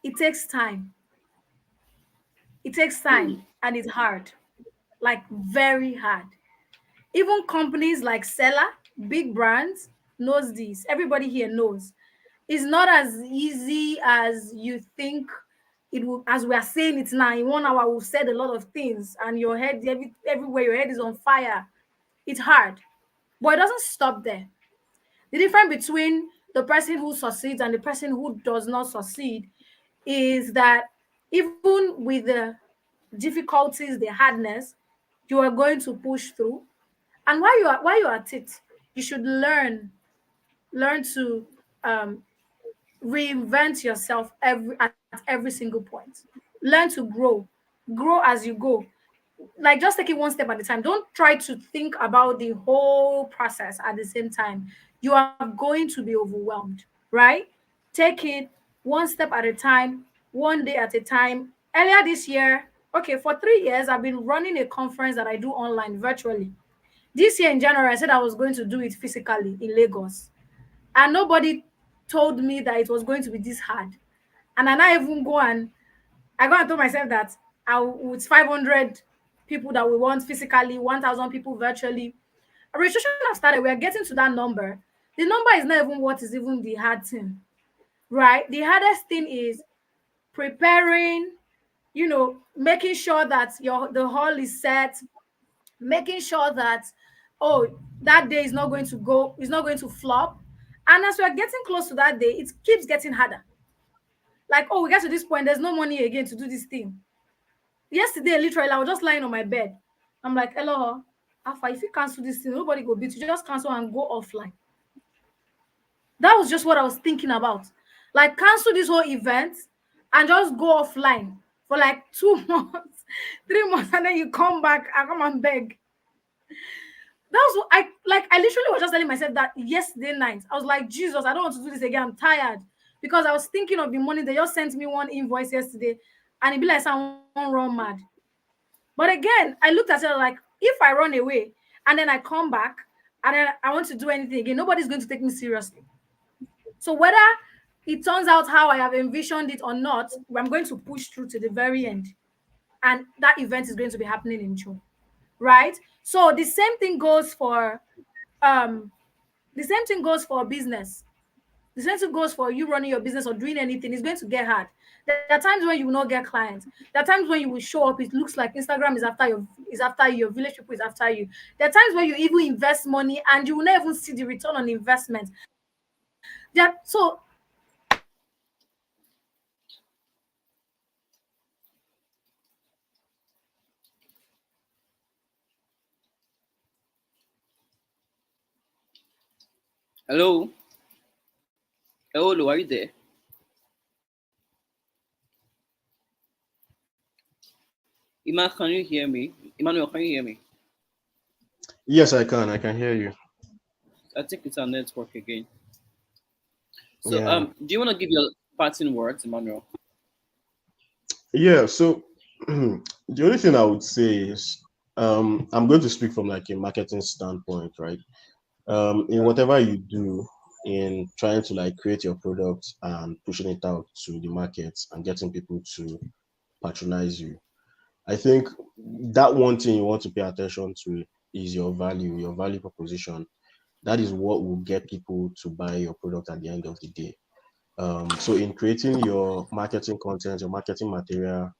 it takes time. It takes time and it's hard, like very hard. Even companies like Seller, big brands, knows this. Everybody here knows. It's not as easy as you think it will. As we are saying it now, in 1 hour we've said a lot of things, and your head everywhere, your head is on fire. It's hard, but it doesn't stop there. The difference between the person who succeeds and the person who does not succeed is that even with the difficulties, the hardness, you are going to push through. And while you're at it, you should learn to um, reinvent yourself at every single point. Learn to grow as you go. Like just take it one step at a time. Don't try to think about the whole process at the same time. You are going to be overwhelmed, right? Take it one step at a time, one day at a time. Earlier this year, okay, for 3 years I've been running a conference that I do online virtually. This year in January I said I was going to do it physically in Lagos, and nobody told me that it was going to be this hard. And I even I go and told myself that with 500 people that we want physically, 1,000 people virtually. Registration have started. We are getting to that number. The number is not even what is even the hard thing, right? The hardest thing is preparing, making sure that the hall is set, making sure that, oh, that day is not going to flop. And as we're getting close to that day, it keeps getting harder. Like, oh, we get to this point, there's no money again to do this thing. Yesterday, literally, I was just lying on my bed. I'm like, hello, Alpha, if you cancel this thing, nobody go beat you. Just cancel and go offline. That was just what I was thinking about. Like, cancel this whole event and just go offline for like 2 months, 3 months, and then you come back and come and beg. That was what I literally was just telling myself that yesterday night. I was like, Jesus, I don't want to do this again. I'm tired. Because I was thinking of the money. They just sent me one invoice yesterday, and it be like someone run mad. But again, I looked at it like, if I run away and then I come back and then I want to do anything again, nobody's going to take me seriously. So whether it turns out how I have envisioned it or not, I'm going to push through to the very end. And that event is going to be happening in June. Right? So the same thing goes for business. The same thing goes for you running your business or doing anything. It's going to get hard. There are times when you will not get clients. There are times when you will show up. It looks like Instagram is after your village people is after you. There are times when you even invest money and you will not even see the return on investment. So Hello, hello, are you there? Iman, can you hear me? Emmanuel, can you hear me? Yes, I can. I can hear you. I think it's our network again. So, Yeah. do you want to give your parting words, Emmanuel? Yeah. So the only thing I would say is I'm going to speak from like a marketing standpoint, right? In whatever you do in trying to like create your product and pushing it out to the market and getting people to patronize you, I think that one thing you want to pay attention to is your value proposition. That is what will get people to buy your product at the end of the day. So in creating your marketing content, your marketing material,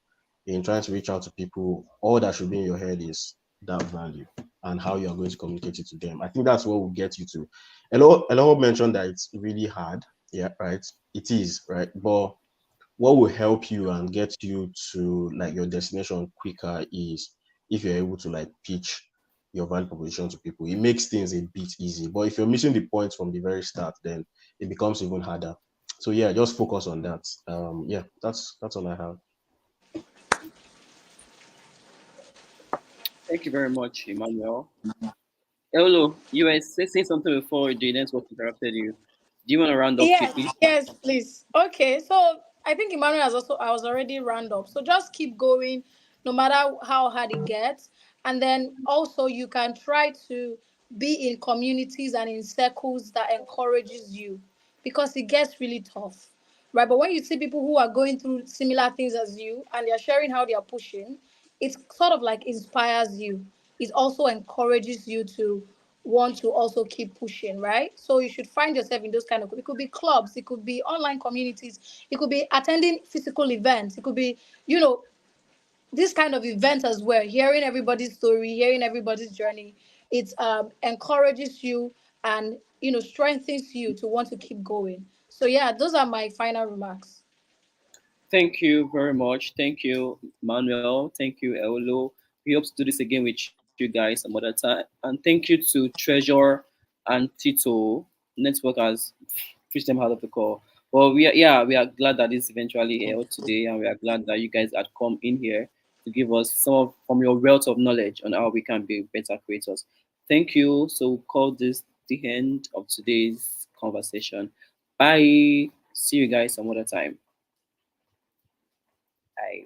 in trying to reach out to people, all that should be in your head is that value and how you are going to communicate it to them. I think that's what will get you to. Elo mentioned that it's really hard. Yeah, right. It is, right? But what will help you and get you to like your destination quicker is if you're able to like pitch your value proposition to people. It makes things a bit easy. But if you're missing the points from the very start, then it becomes even harder. So yeah, just focus on that. Yeah, that's all I have. Thank you very much, Emmanuel. Hello, you were saying something before the network interrupted you. Do you want to round up Yes, quickly? yes, please. Okay, so I think Emmanuel has also, I was already round up. So just keep going no matter how hard it gets. And then also you can try to be in communities and in circles that encourages you because it gets really tough. Right. But when you see people who are going through similar things as you and they're sharing how they are pushing, it sort of like inspires you. It also encourages you to want to also keep pushing, right? So you should find yourself in those kind of, it could be clubs, it could be online communities, it could be attending physical events, it could be, you know, this kind of events as well, hearing everybody's story, hearing everybody's journey. It encourages you and, you know, strengthens you to want to keep going. So yeah, those are my final remarks. Thank you very much. Thank you, Manuel. Thank you, Eolo. We hope to do this again with you guys some other time. And thank you to Treasure and Tito. Network has pushed them out of the call. Well, we are glad that this eventually held today, and we are glad that you guys had come in here to give us some of from your wealth of knowledge on how we can be better creators. Thank you. So we'll call this the end of today's conversation. Bye. See you guys some other time. Bye.